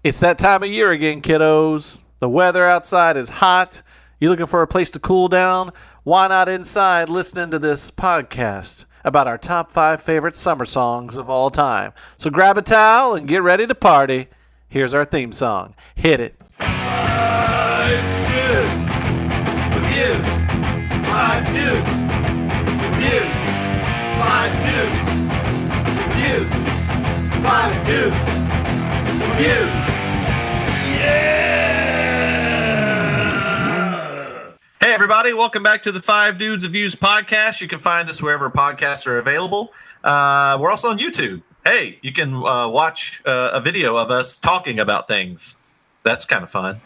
It's that time of year again, kiddos. The weather outside is hot. You looking for a place to cool down? Why not inside listening to this podcast about our top 5 favorite summer songs of all time? So grab a towel and get ready to party. Here's our theme song. Hit it. 5 dudes reviews. 5 dudes reviews. 5 dudes reviews. 5 dudes reviews. Hey everybody, welcome back to the 5 Dudes of Views podcast. You can find us wherever podcasts are available. We're also on YouTube. Hey, you can watch a video of us talking about things. That's kind of fun.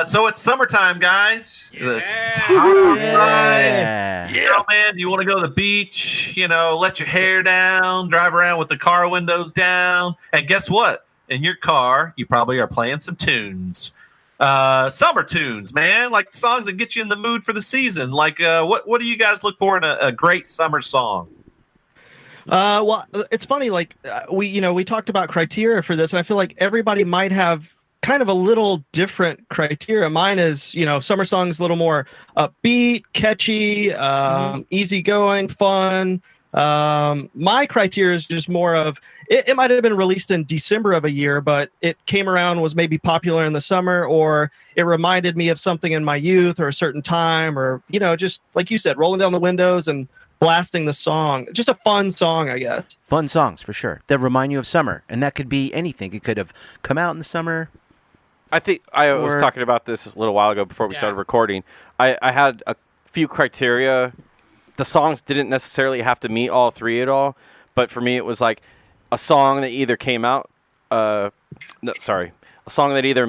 So it's summertime, guys. It's hot. Yeah, man. You want to go to the beach, let your hair down, drive around with the car windows down. And guess what? In your car, you probably are playing some tunes. Summer tunes, man, like songs that get you in the mood for the season. Like, what do you guys look for in a great summer song? Well, it's funny. Like we talked about criteria for this, and I feel like everybody might have kind of a little different criteria. Mine is, summer songs a little more upbeat, catchy, easygoing, fun. My criteria is just more of it might have been released in December of a year, but it came around, was maybe popular in the summer, or it reminded me of something in my youth or a certain time, or, just like you said, rolling down the windows and blasting the song. Just a fun song, I guess. Fun songs, for sure, that remind you of summer. And that could be anything. It could have come out in the summer. I think I was talking about this a little while ago before we started recording. I had a few criteria. The songs didn't necessarily have to meet all three at all, but for me it was like a song that either came out, a song that either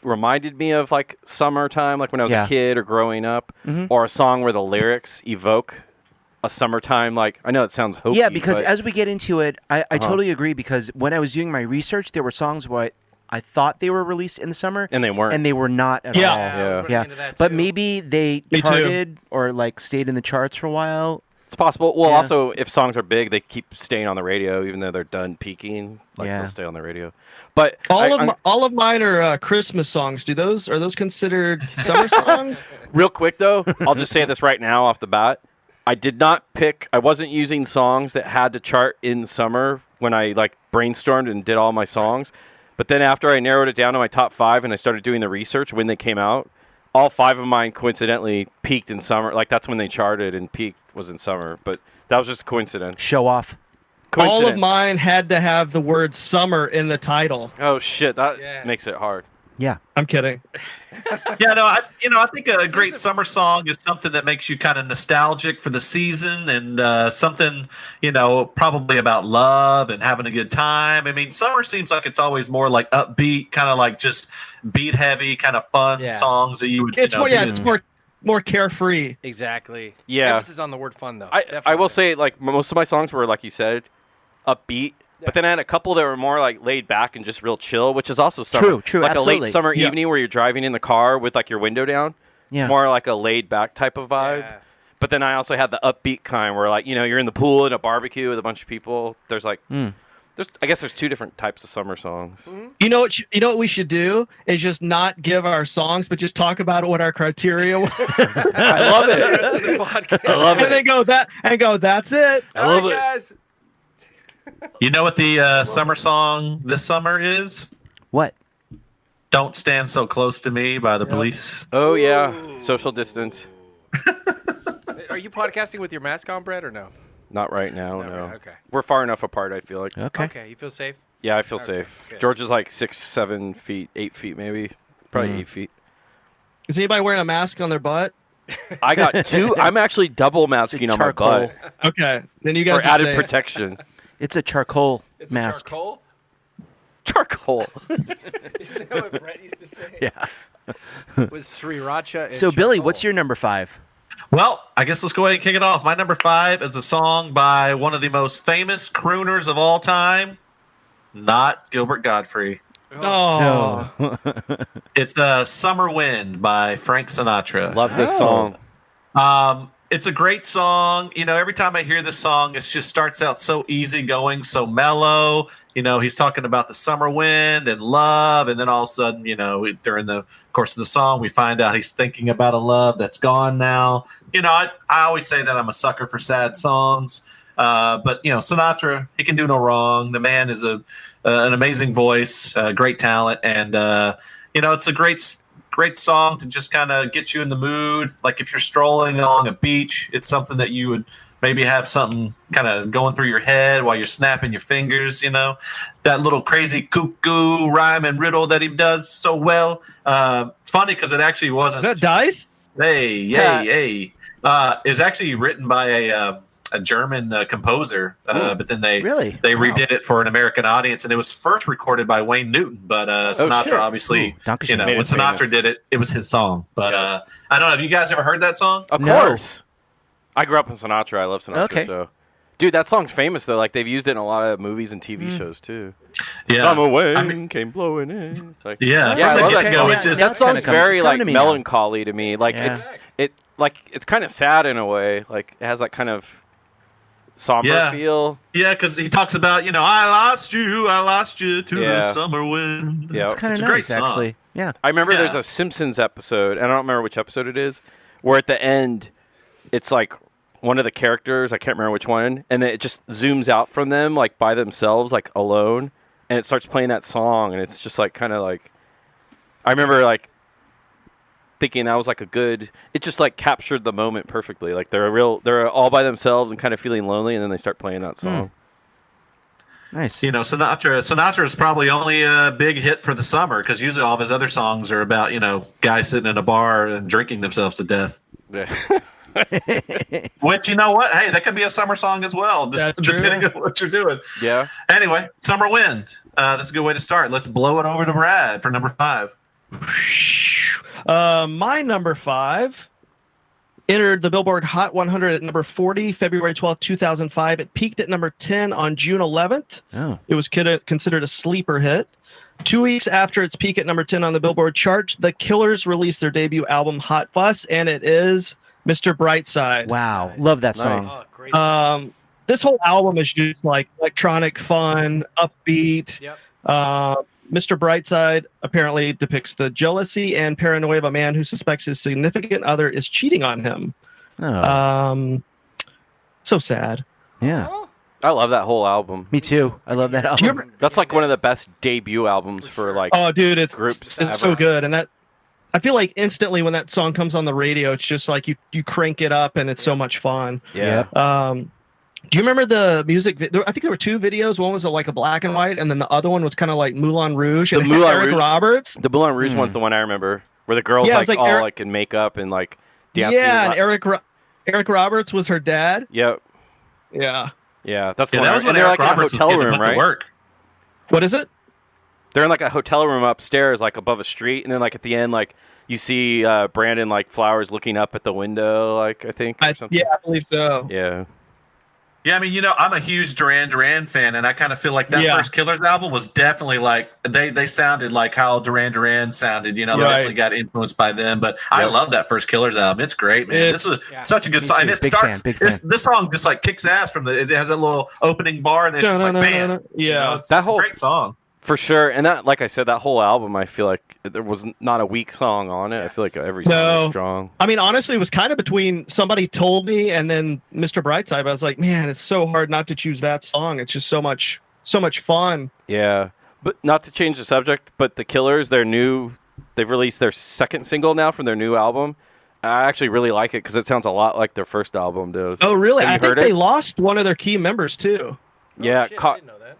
reminded me of like summertime, like when I was a kid or growing up, or a song where the lyrics evoke a summertime. Like, I know it sounds hokey. Yeah, because as we get into it, I totally agree, because when I was doing my research, there were songs where I thought they were released in the summer, and they weren't. And they were not at all. Yeah. But maybe they charted or like stayed in the charts for a while. It's possible. Well, also, if songs are big, they keep staying on the radio, even though they're done peaking. They'll stay on the radio. But all of mine are Christmas songs. Are those considered summer songs? Real quick though, I'll just say this right now off the bat. I wasn't using songs that had to chart in summer when I brainstormed and did all my songs. But then after I narrowed it down to my top 5 and I started doing the research when they came out, all 5 of mine coincidentally peaked in summer. Like, that's when they charted and peaked was in summer. But that was just a coincidence. Show off. All of mine had to have the word summer in the title. Oh, shit. That makes it hard. Yeah. I'm kidding. I think a great summer song is something that makes you kind of nostalgic for the season, and something, probably about love and having a good time. I mean, summer seems like it's always more like upbeat, kind of like just beat heavy, kind of fun songs that you would. It's more carefree. Exactly. Yeah. Emphasis on the word fun, though. I will say, most of my songs were, like you said, upbeat. But then I had a couple that were more laid back and just real chill, which is also summer. True, like absolutely. A late summer evening where you're driving in the car with your window down. Yeah. It's more like a laid back type of vibe. Yeah. But then I also had the upbeat kind where you're in the pool at a barbecue with a bunch of people. There's I guess there's 2 different types of summer songs. Mm-hmm. You know what we should do is just not give our songs, but just talk about what our criteria was. I love it. I love it. And then that's it. I love it. Guys. You know what the summer song this summer is? What? Don't Stand So Close to Me by the Police. Oh, yeah. Social distance. Are you podcasting with your mask on, Brett, or no? Not right now, no. Right, okay. We're far enough apart, I feel like. Okay, you feel safe? Yeah, I feel safe. Good. George is 6, 7 feet, 8 feet maybe. Probably 8 feet. Is anybody wearing a mask on their butt? I got 2. I'm actually double masking on my butt. Okay, then you guys for added protection. It's a charcoal mask. Charcoal? Charcoal. Isn't that what Brett used to say? Yeah. With sriracha and So, Billy, charcoal. what's your number 5? Well, I guess let's go ahead and kick it off. My number 5 is a song by one of the most famous crooners of all time, not Gilbert Godfrey. Oh. No. It's Summer Wind by Frank Sinatra. Love this song. it's a great song. You know, every time I hear this song, it just starts out so easygoing, so mellow. You know, he's talking about the summer wind and love, and then all of a sudden, you know, during the course of the song, we find out he's thinking about a love that's gone now. You know, I always say that I'm a sucker for sad songs, but you know, Sinatra, he can do no wrong. The man is an amazing voice, great talent, and you know, it's a great song to just kind of get you in the mood. Like if you're strolling along a beach, it's something that you would maybe have something kind of going through your head while you're snapping your fingers, you know, that little crazy cuckoo rhyme and riddle that he does so well. It's funny because it actually wasn't. Is that Dice? Hey. It's actually written by a German composer, but then they redid it for an American audience, and it was first recorded by Wayne Newton. But Sinatra, obviously, you know, when Sinatra did it, it was his song. But I don't know. Have you guys ever heard that song? Of course. I grew up in Sinatra. I love Sinatra. Okay. So, dude, that song's famous though. Like they've used it in a lot of movies and TV shows too. Yeah. Summer wind came blowing in. Like, yeah, I love that song. song. That song's very like me melancholy to me. Like it's kind of sad in a way. Like it has that kind of somber feel. Yeah, because he talks about, you know, I lost you to the summer wind. Yeah, it's kind of nice, actually. Yeah, I remember there's a Simpsons episode, and I don't remember which episode it is, where at the end, it's like one of the characters, I can't remember which one, and then it just zooms out from them, like by themselves, like alone, and it starts playing that song, and it's just like kind of like, I remember like thinking that was like it just like captured the moment perfectly. Like they're all by themselves and kind of feeling lonely, and then they start playing that song. Nice. You know, Sinatra is probably only a big hit for the summer because usually all of his other songs are about, you know, guys sitting in a bar and drinking themselves to death. Yeah. Which, you know what? Hey, that could be a summer song as well, depending on what you're doing. Yeah. Anyway, Summer Wind. That's a good way to start. Let's blow it over to Brad for number 5. My number 5 entered the Billboard Hot 100 at number 40, February 12th, 2005. It peaked at number 10 on June 11th. Oh. It was considered a sleeper hit. 2 weeks after its peak at number 10 on the Billboard charts, the Killers released their debut album, Hot Fuss, and it is Mr. Brightside. Wow. Love that song. Oh, great. This whole album is just like electronic fun, upbeat. Yep. Mr. Brightside apparently depicts the jealousy and paranoia of a man who suspects his significant other is cheating on him. Oh. So sad. Yeah. I love that whole album. Me too. I love that album. That's like one of the best debut albums for like dude, it's groups. It's so good, and that I feel like instantly when that song comes on the radio, it's just like you crank it up and it's so much fun. Yeah. Do you remember the music? I think there were 2 videos. One was like a black and white, and then the other one was kind of like Moulin Rouge. And Eric Roberts. The Moulin Rouge one's the one I remember, where the girls like all like in makeup and like dancing. Yeah, and Eric Roberts was her dad. Yep. Yeah. Yeah, that's the that one. was when they're Eric like Roberts in a hotel room, right? Work. What is it? They're in like a hotel room upstairs, like above a street, and then like at the end, like you see Brandon like Flowers looking up at the window, like I think. Or something. Yeah, I believe so. Yeah. Yeah, I mean, you know, I'm a huge Duran Duran fan, and I kind of feel like that first Killers album was definitely like they sounded like how Duran Duran sounded. You know, they definitely got influenced by them. But I love that first Killers album; it's great, man. This is such a good song. And it starts. This song just like kicks ass from it has a little opening bar, and it's just like, man, it's that whole great song. For sure, and that, like I said, that whole album, I feel like there was not a weak song on it. I feel like every song was strong. I mean, honestly, it was kind of between Somebody Told Me and then Mr. Brightside. I was like, man, it's so hard not to choose that song. It's just so much fun. Yeah, but not to change the subject, but the Killers, they've released their second single now from their new album. I actually really like it because it sounds a lot like their first album does. Oh, really? I think they lost one of their key members too. Yeah,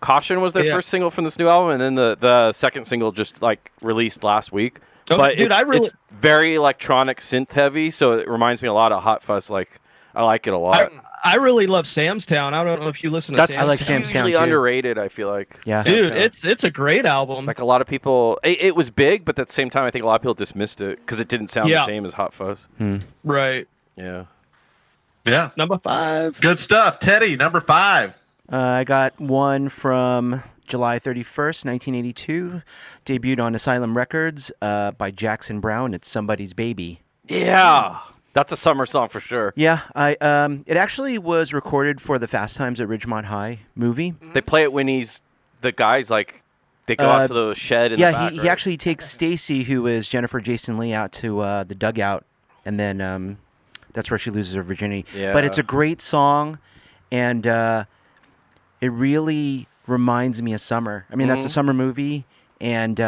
Caution was their first single from this new album, and then the second single just like released last week. Oh, but dude, it's very electronic synth heavy, so it reminds me a lot of Hot Fuss. Like I like it a lot. I really love Sam's Town. I don't know if you listen to Sam's Town. I like Sam's Town too. Underrated, I feel like. Yeah, dude, it's a great album. Like a lot of people, it was big, but at the same time, I think a lot of people dismissed it because it didn't sound the same as Hot Fuzz. Right. Yeah. Yeah. Number 5. Good stuff, Teddy. Number 5. I got one from July 31st, 1982, debuted on Asylum Records by Jackson Browne. It's Somebody's Baby. Yeah. That's a summer song for sure. Yeah, it actually was recorded for the Fast Times at Ridgemont High movie. They play it when the guys like they go out to the shed in the back. He actually takes Stacy, who is Jennifer Jason Leigh, out to the dugout, and then that's where she loses her virginity. Yeah. But it's a great song, and it really reminds me of summer. I mean, that's a summer movie, and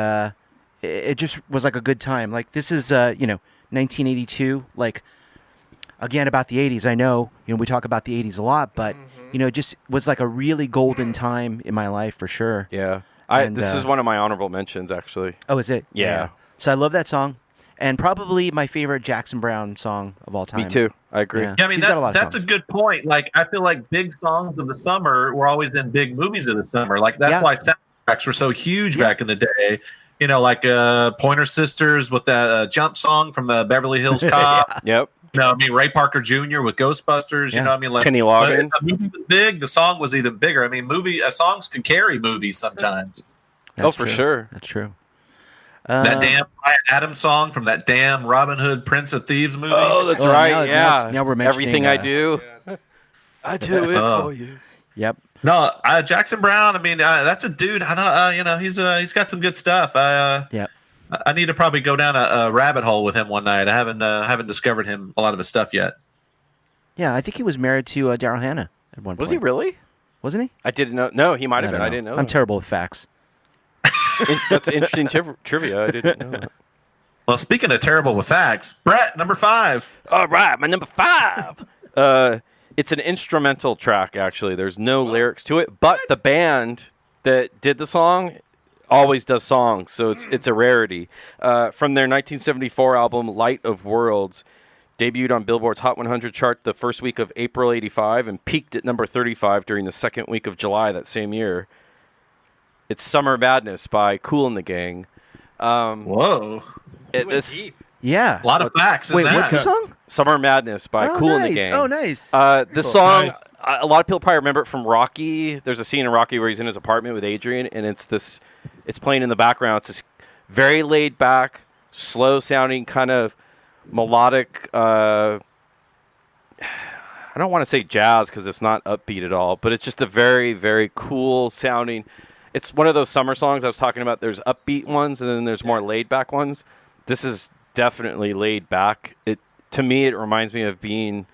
it just was like a good time. Like this is 1982, like. Again, about the 80s, I know, we talk about the 80s a lot, but, it just was like a really golden time in my life for sure. Yeah. This is one of my honorable mentions, actually. Oh, is it? Yeah. So I love that song, and probably my favorite Jackson Brown song of all time. Me too. I agree. Yeah, I mean, He's got a lot of that's a songs. good point. Like, I feel like big songs of the summer were always in big movies of the summer. Like, that's why soundtracks were so huge back in the day. Like Pointer Sisters with that jump song from the Beverly Hills Cop. Yep. Ray Parker Jr. with Ghostbusters. Like Kenny Loggins. The movie was big. The song was even bigger. I mean, songs can carry movies sometimes. That's for true. sure. That's true. That damn Bryan Adams song from that damn Robin Hood Prince of Thieves movie. Oh, that's right. Now we're mentioning everything I do. I do it for you. Yep. No, Jackson Brown. I mean, that's a dude. I know. He's got some good stuff. Yep. I need to probably go down a rabbit hole with him one night. I haven't discovered him a lot of his stuff yet. Yeah, I think he was married to Daryl Hannah at one point. Was he really? Wasn't he? I didn't know. No, he might have been. don't I didn't know. I'm terrible with facts. That's interesting trivia. I didn't know that. Well, speaking of terrible with facts, Brett, number 5. All right, my number 5. It's an instrumental track, actually. There's no lyrics to it, but the band that did the song always does songs, so it's a rarity. From their 1974 album Light of Worlds, debuted on Billboard's Hot 100 chart the first week of April '85 and peaked at number 35 during the second week of July that same year. It's Summer Madness by Kool and the Gang. Whoa. Yeah. A lot of facts in Wait, that. what's the song? Summer Madness by Kool and the nice. Gang. Oh, nice. This song, a lot of people probably remember it from Rocky. There's a scene in Rocky where he's in his apartment with Adrian, and it's playing in the background. It's this very laid back, slow sounding, kind of melodic. I don't want to say jazz because it's not upbeat at all, but it's just a very, very cool sounding. It's one of those summer songs I was talking about. There's upbeat ones, and then there's more laid back ones. This is definitely laid back. To me, it reminds me of being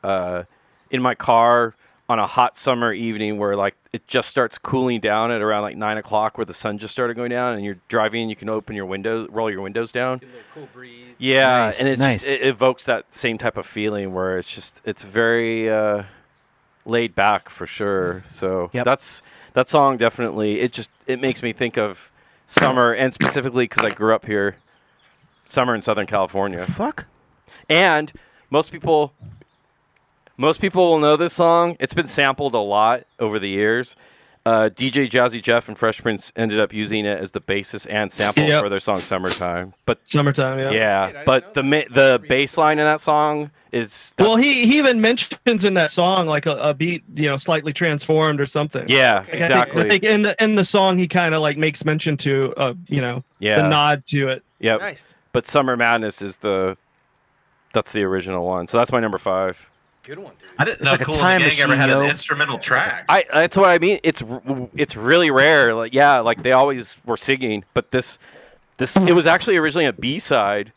in my car on a hot summer evening where like it just starts cooling down at around like 9 o'clock, where the sun just started going down, and you're driving. You can open your windows, roll your windows down. Get a little cool breeze. Yeah, Nice, and it evokes that same type of feeling where it's very laid back for sure. So that song definitely it makes me think of summer, and specifically because I grew up here, summer in Southern California. Fuck. And most people will know this song. It's been sampled a lot over the years. DJ Jazzy Jeff and Fresh Prince ended up using it as the basis and sample for their song "Summertime." But Summertime, yeah. But the bass line in that song is he even mentions in that song like a beat, slightly transformed or something. Yeah, exactly. I think in the song he kind of like makes mention to the nod to it. Yep. Nice. But Summer Madness that's the original one. So that's my number 5. Good one, dude. I didn't It's know like a Kool time and the Gang ever machine, had an yo. instrumental track. That's what I mean. It's really rare. Like they always were singing, but this it was actually originally a B-side,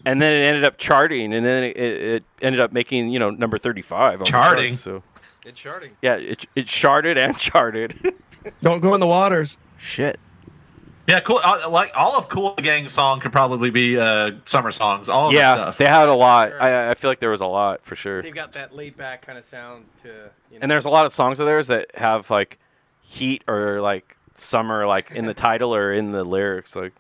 and then it ended up charting, and then it ended up making number 35 on Charting? the chart, so It's charting. yeah, it charted and charted. Don't go in the waters. Shit. Yeah, cool. Like all of Kool and the Gang's song could probably be summer songs. All of the Yeah, stuff. they had a lot. Sure. I feel like there was a lot for sure. They've got that laid back kind of sound to. And there's a lot of songs of theirs that have like heat or like summer like in the title or in the lyrics. Like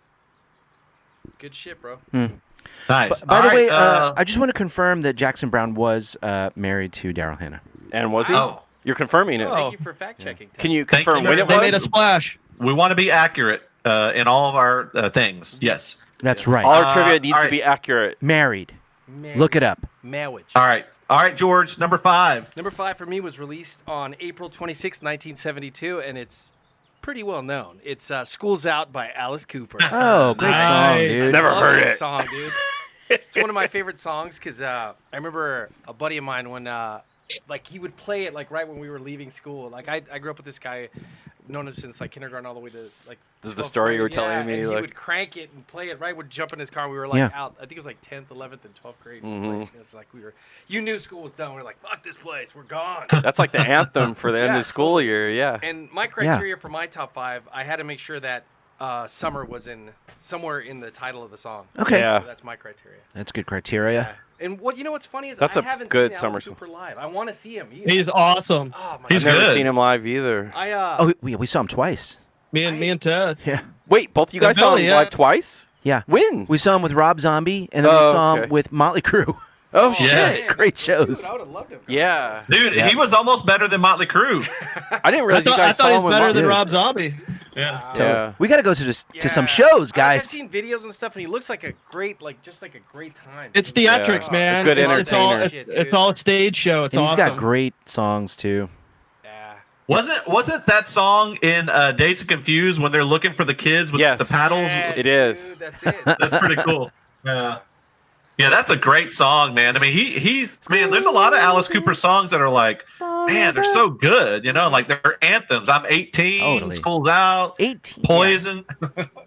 good shit, bro. Nice. By All the right, way, I just want to confirm that Jackson Brown was married to Daryl Hannah. and was he? Oh. You're confirming it. Oh. Thank you for fact checking. Can you Thank confirm you when very it They was? made a splash. we want to be accurate in all of our things. Yes. That's right. All our trivia needs all to right. be accurate. Married. Look it up. Marriage. All right, George. Number 5. Number 5 for me was released on April 26, 1972, and it's pretty well known. It's "School's Out" by Alice Cooper. Oh, great song, Nice. dude. Never Love heard that it. song, dude. It's one of my favorite songs because I remember a buddy of mine when like he would play it like right when we were leaving school. Like I grew up with this guy, known him since like kindergarten all the way to like. This is the story you were telling me. And like... he would crank it and play it right. Would jump in his car. And we were like out. I think it was like 10th, 11th, and 12th grade. It was like you knew school was done. We were like, fuck this place. We're gone. That's like the anthem for the end of school year. Yeah. And my criteria for my top 5, I had to make sure that summer was in somewhere in the title of the song. Okay. Yeah. So that's my criteria. That's good criteria. And you know what's funny is That's I a haven't good seen summer Alice Cooper live. I want to see him. He's awesome. Oh my He's God. I've never good. seen him live either. We saw him twice. Me and Ted. Yeah. Wait, both of you guys saw him live twice? Yeah. When? We saw him with Rob Zombie, and then we saw him with Motley Crue. Oh, Yeah. shit. Man, Great that's shows. Dude, I would have loved him. Yeah. Dude, he was almost better than Motley Crue. I didn't realize you I guys thought saw he him was with better Motley than Dude. Rob Zombie. Yeah. Yeah. We got to go to some Yeah. shows, I've guys. seen videos and stuff, and he looks like a great time. It's theatrics, Yeah. man. A good It's all entertainer. it's all a stage show. It's And he's awesome. got great songs too. Yeah. Wasn't that song in Dazed and Confused when they're looking for the kids with Yes. the paddles? Yes, It is. dude, that's it. That's pretty cool. Yeah. Yeah, that's a great song, man. I mean, he's there's a lot of Alice Cooper songs that are like, man, they're so good, like they're anthems. I'm 18, Totally. School's Out, 18. Poison.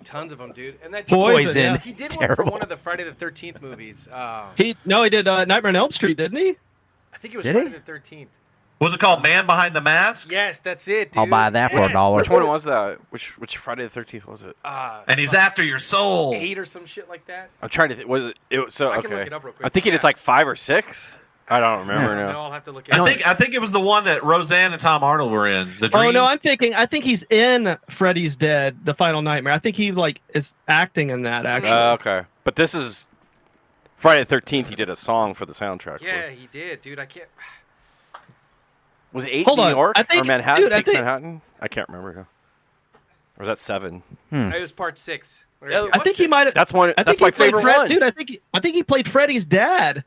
Tons of them, dude. And that Poison. Yeah. He did one Terrible. for one of the Friday the 13th movies. He did Nightmare on Elm Street, didn't he? I think it was Did he? Friday the 13th. Was it called Man Behind the Mask? Yes, that's it, dude. I'll buy that for Yes. $1. Which one was that? Which Friday the 13th was it? And he's after your soul. 8 or some shit like that. I'm trying to think. Was it? It was so I okay. can look it up real quick. I'm thinking it's like 5 or 6. I don't remember No, now. I'll have to look it I up. think it was the one that Roseanne and Tom Arnold were in. The Dream. Oh no, I think he's in Freddy's Dead, The Final Nightmare. I think he is acting in that actually. Okay, but this is Friday the 13th. He did a song for the soundtrack. Yeah, he did, dude. I can't. Was it 8 Hold New on. York I think- or Manhattan? dude, I Takes think- Manhattan? I can't remember now. Or was that 7? It was part 6. I think he might have. That's one. I That's think my he played favorite one. Dude, I think he played Freddy's dad.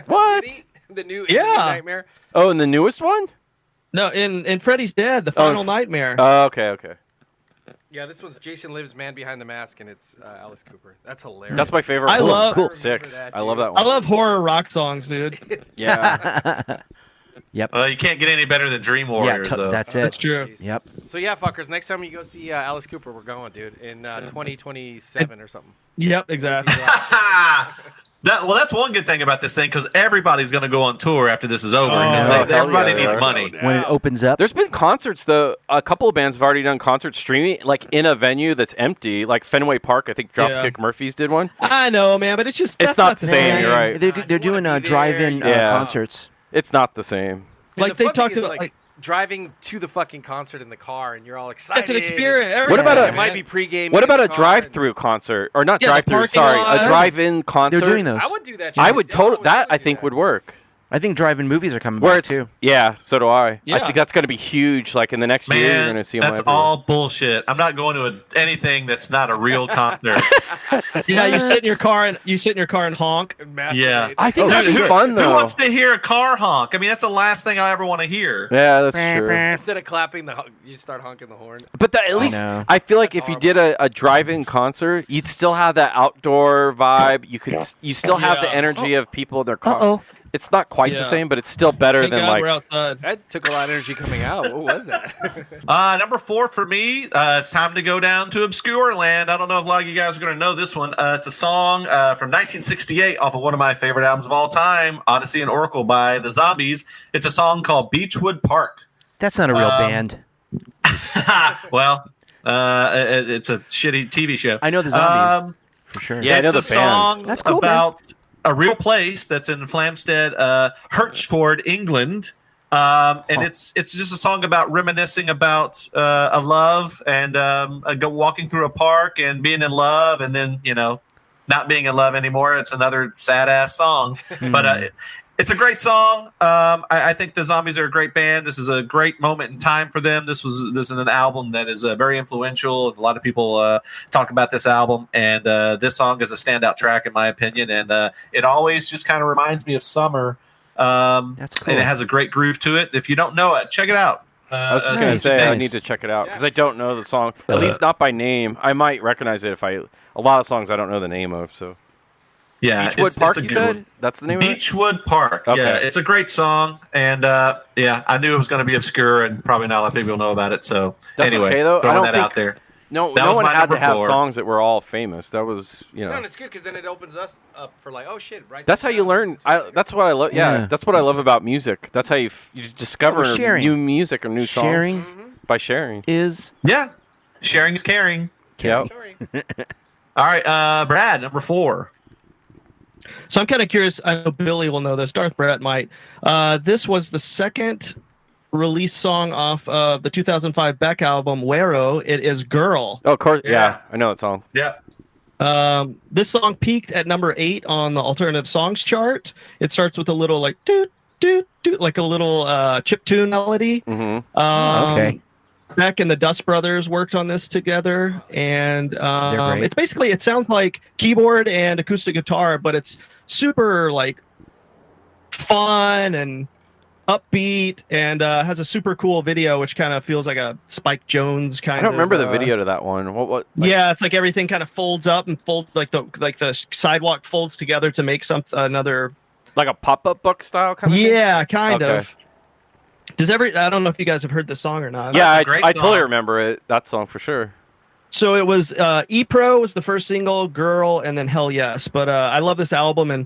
What? The new Yeah. Nightmare. Oh, and the newest one? No, in Freddy's Dead, The Final Nightmare. Oh, okay. Yeah, this one's Jason Lives Man Behind the Mask, and it's Alice Cooper. That's hilarious. That's my favorite. I one. love- Cool. 6. That, I love dude. that I one. love horror rock songs, dude. Yeah. Yep. You can't get any better than Dream Yeah, Warriors, though. that's That's it. true. Jeez. Yep. So yeah, fuckers. Next time you go see Alice Cooper, we're going, dude, in 2027 or something. Yep, exactly. That's one good thing about this thing because everybody's going to go on tour after this is over. hell Everybody yeah, needs right. money. When it opens up. There's been concerts though. A couple of bands have already done concerts streaming, like in a venue that's empty, like Fenway Park. I think Dropkick Murphys did one. I know, man, but it's just It's that's not the the same, same. you're right. They're You doing wanna be drive-in there, yeah. concerts. It's not the same. And Like the they fun thing talked is, about, like driving to the fucking concert in the car, and you're all excited. it's an experience. What about It a- might be pre-game. What about in a the car, and- drive-through concert or not Yeah, the drive-through? parking Sorry, lot. a drive-in concert. They're doing those. I would do that. I shit. would Yeah, total would that. I do think that. would work. I think drive-in movies are coming Where back it's too. yeah, so do I Yeah. think that's going to be huge. Like in the next year, you're Man, going to see them. that's all bullshit. I'm not going to anything that's not a real concert. Yeah, you sit in your car and honk. And masturbate. Yeah. I think Dude, that'd be who- fun Who though. wants to hear a car honk? I mean, that's the last thing I ever want to hear. Yeah, that's true. Instead of clapping you start honking the horn. But at least know. I feel like That's if you did a drive-in concert, you'd still have that outdoor vibe. You still have the Yeah. energy of people in their car. Uh-oh. It's not quite the Yeah. same, but it's still better Thank than God like. we're outside. That took a lot of energy coming out. What was that? Number 4 for me, it's time to go down to obscure land. I don't know if a lot of you guys are going to know this one. It's a song from 1968 off of one of my favorite albums of all time, Odyssey and Oracle by the Zombies. It's a song called Beechwood Park. That's not a real band. Well, it's a shitty TV show. I know the Zombies for sure. Yeah, I know it's the a band. song That's cool, man. about a real place that's in Flamstead, Hertford, England. And it's just a song about reminiscing about a love and walking through a park and being in love and then, not being in love anymore. It's another sad ass song, but it's a great song. I think the Zombies are a great band. This is a great moment in time for them. This is an album that is very influential. A lot of people talk about this album, and this song is a standout track in my opinion. And it always just kind of reminds me of summer. That's cool. And it has a great groove to it. If you don't know it, check it out. I was just Nice, gonna say I nice. need to check it out because I don't know the song, at least not by name. I might recognize it if a lot of songs I don't know the name of. So Yeah, Beechwood it's Park, a you good said? one. That's the name of it? Beechwood Park. Okay. Yeah, it's a great song, and yeah, I knew it was going to be obscure, and probably not a lot of people know about it. So That's anyway, okay, though. I throwing don't that think out there. No, That no was one my had number to have 4. songs that were all famous. That was, No, and it's good because then it opens us up for like, oh shit, right? That's how you learn. That's what I love. Yeah, that's what I love about music. That's how you discover sharing. new music or new songs. Sharing By sharing. is Yeah, sharing is caring. Yep. All right, Brad, number 4. So I'm kind of curious. I know Billy will know this. Darth Brett might. This was the second release song off of the 2005 Beck album, Wero. It is Girl. Oh, of course. Yeah. Yeah, I know that song. Yeah. This song peaked at number 8 on the alternative songs chart. It starts with a little like doot doot doot, like a little chiptune melody. Mm-hmm. Okay. Beck and the Dust Brothers worked on this together, and great. it's basically, it sounds like keyboard and acoustic guitar, but it's super like fun and upbeat, and has a super cool video, which kind of feels like a Spike Jones kind of. I don't remember the video to that one. What? Yeah, it's like everything kind of folds up and folds, like the sidewalk folds together to make another. Like a pop-up book style kind of thing? Yeah, kind Okay. of. I don't know if you guys have heard this song or not. Yeah, That's a great I totally song. remember it. That song for sure. So it was E-Pro was the first single, Girl, and then Hell Yes. But I love this album, and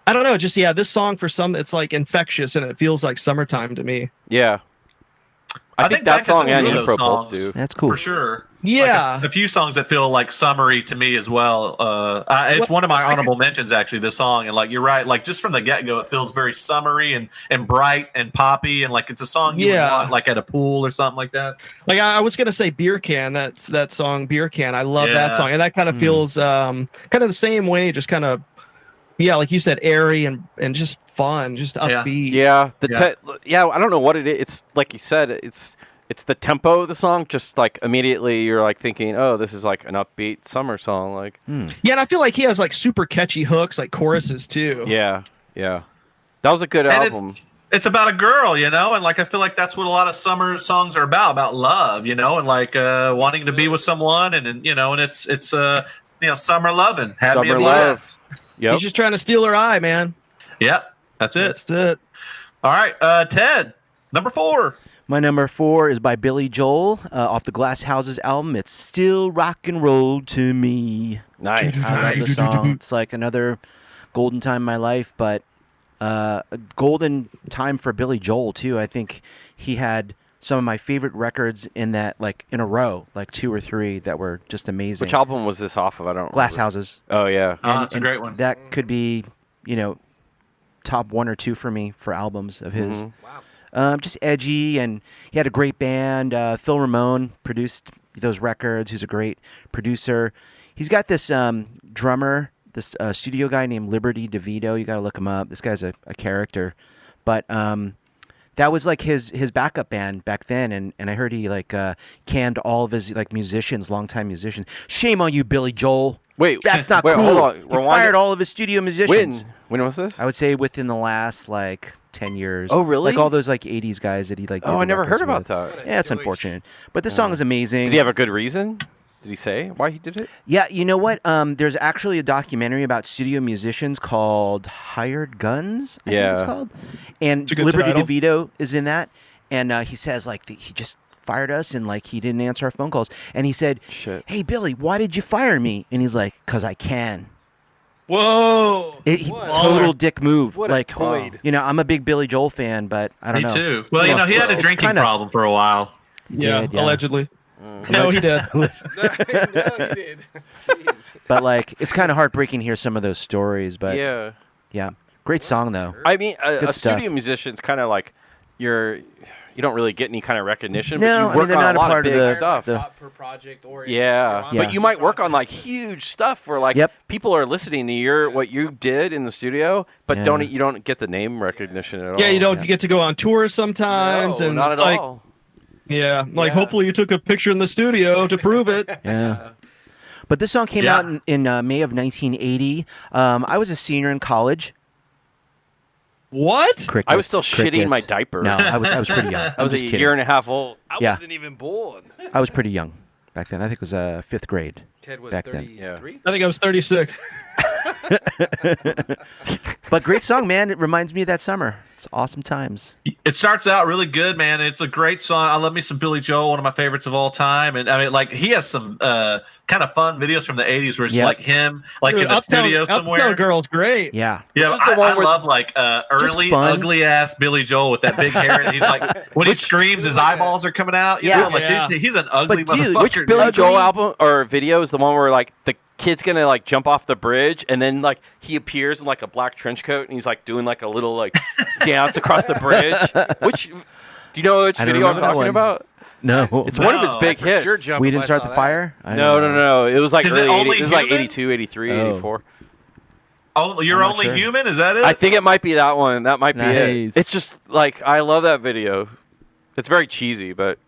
I don't know, just this song for some, it's like infectious, and it feels like summertime to me. Yeah. I think that Beck has song a and few of Impro those both songs, do. That's cool. for sure. Yeah. Like a few songs that feel like summery to me as well. It's one of my honorable mentions, actually, this song. And like you're right, like just from the get-go, it feels very summery and bright and poppy, and like it's a song you would want like at a pool or something like that. Like I was gonna say Beer Can, that song Beer Can. I love that Yeah. song, and that kind of feels kind of the same way, just kind of like you said, airy and just fun, just upbeat. Yeah. Yeah. I don't know what it is. It's like you said, it's the tempo of the song. Just like immediately you're like thinking, oh, this is like an upbeat summer song. Like, Yeah, and I feel like he has like super catchy hooks, like choruses too. yeah. That was a good And album. it's about a girl, and like I feel like that's what a lot of summer songs are about love, and like wanting to be with someone, and and it's summer loving. Have me a Summer blast. Yep. He's just trying to steal her eye, man. Yep, that's it. That's it. All right, Ted, number 4. My number 4 is by Billy Joel off the Glass Houses album. It's Still Rock and Roll to Me. Nice. I love the song. It's like another golden time in my life, but a golden time for Billy Joel too. I think he had some of my favorite records in that, like in a row, like 2 or 3 that were just amazing. Which album was this off of? I don't Glass remember. Houses. Oh, yeah. That's a great one. That could be, top 1 or 2 for me for albums of his. Wow. Just edgy, and he had a great band. Phil Ramone produced those records. He's a great producer. He's got this drummer, this studio guy named Liberty DeVito. You got to look him up. This guy's a character. But that was like his backup band back then, and I heard he like canned all of his like musicians, longtime musicians. Shame on you, Billy Joel. Wait, That's not wait, cool. hold on. He Rewind fired it. all of his studio musicians. When was this? I would say within the last like 10 years. Oh, really? Like all those like 80s guys that he like. Oh, did I the never heard records about with. that. Yeah, it's unfortunate. But this song is amazing. Did he have a good reason? Did he say why he did it? Yeah, you know what? There's actually a documentary about studio musicians called Hired Guns. I think it's Yeah. called. And It's a good Liberty title. DeVito is in that, and he says like he just fired us and like he didn't answer our phone calls, and he said, Shit. "Hey Billy, why did you fire me?" And he's like, "'Cause I can." Whoa. What? Total dick move. What a like, toid. I'm a big Billy Joel fan, but I don't Me know. too. Well, Well, he had a it's drinking kinda- problem for a while. He Yeah, did, yeah. allegedly. No, he did. No, he did. Jeez. But like, it's kind of heartbreaking to hear some of those stories. But Yeah. great song though. I mean, Good a stuff. studio musician's kind of like you don't really get any kind of recognition, No, I but mean, you work they're on not a a lot part of of big the- stuff. Per project or Yeah. Yeah. But you might work on like huge stuff where like Yep. people are listening to what you did in the studio, but Yeah. you don't get the name recognition at all. Yeah, you don't get to go on tour sometimes, No, and not it's at like, all. yeah, like Yeah. hopefully you took a picture in the studio to prove it. Yeah. But this song came Yeah. out in May of 1980. I was a senior in college. What? Crickets, I was still shitting my crickets. diaper. No, I was pretty young. I was just a kidding. year and a half old. I Yeah. wasn't even born. I was pretty young back then. I think it was 5th grade. Ted was Back then. 33. I think I was 36. But great song, man. It reminds me of that summer. It's awesome times. It starts out really good, man. It's a great song. I love me some Billy Joel, one of my favorites of all time. And I mean, like, he has some kind of fun videos from the 80s where it's like him, like in the studio somewhere. Uptown Girl's great. Yeah. Yeah, I love like early ugly ass Billy Joel with that big hair, and he's like when he screams, his eyeballs are coming out. You know, like he's an ugly motherfucker. Which Billy Joel album or video is the one where like the kid's gonna like jump off the bridge, and then like he appears in like a black trench coat, and he's like doing like a little like dance across the bridge. Which do you know which video I'm talking about? No, it's one of his big hits. Sure We Didn't Start the Fire? No. It was like Is early it 80s. Only It was like Human? 82, 83, 84. Oh, you're only sure. human? Is that it? I think it might be that one. That might be Nice. it. It's just like I love that video. It's very cheesy, but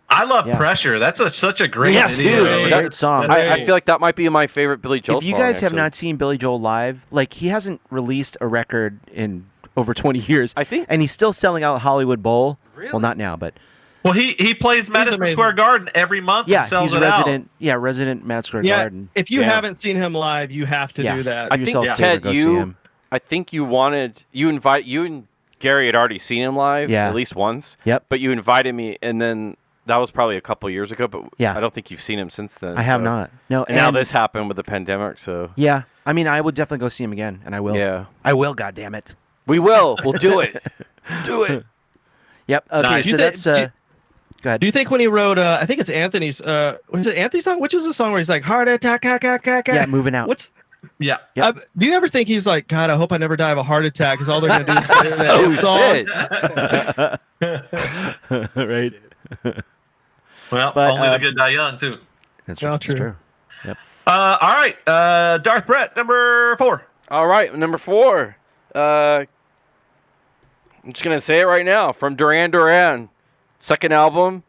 I love Pressure. That's such a great Yes, video. dude, It's a that- great song. I feel like that might be my favorite Billy Joel If you song, guys have actually. not seen Billy Joel live, like he hasn't released a record in over 20 years. I think- and he's still selling out Hollywood Bowl. Really? Well, not now, but Well, he plays Madison amazing. Square Garden every month yeah, and sells he's it resident. Yeah, resident Madison Square Yeah, Garden. if you Yeah. haven't seen him live, you have to Yeah. do that. I Do think yourself a favor, Ted, go see him. I think you and Gary had already seen him live at least once. Yep. But you invited me, and then that was probably a couple years ago. But Yeah. I don't think you've seen him since then. I have so- not. No, And now this happened with the pandemic, so Yeah, I mean, I would definitely go see him again, and I will. yeah, I will. God damn it. we will. We'll do it. Do it. Yep. Okay, Nice. so Do you that's. thi- Go ahead. Do you think when he wrote, I think it's Anthony's, was it Anthony's song? Which is the song where he's like, heart attack, Yeah, moving out. What's, Yeah. Yep. do you ever think he's like, God, I hope I never die of a heart attack, because all they're going to do is play that Oh, song. shit. Right. Well, But, only the good die young, too. That's Well, right. That's true. true. Yep. All right. Darth Brett, number 4. All right, number 4. I'm just gonna say it right now. From Duran Duran, second album,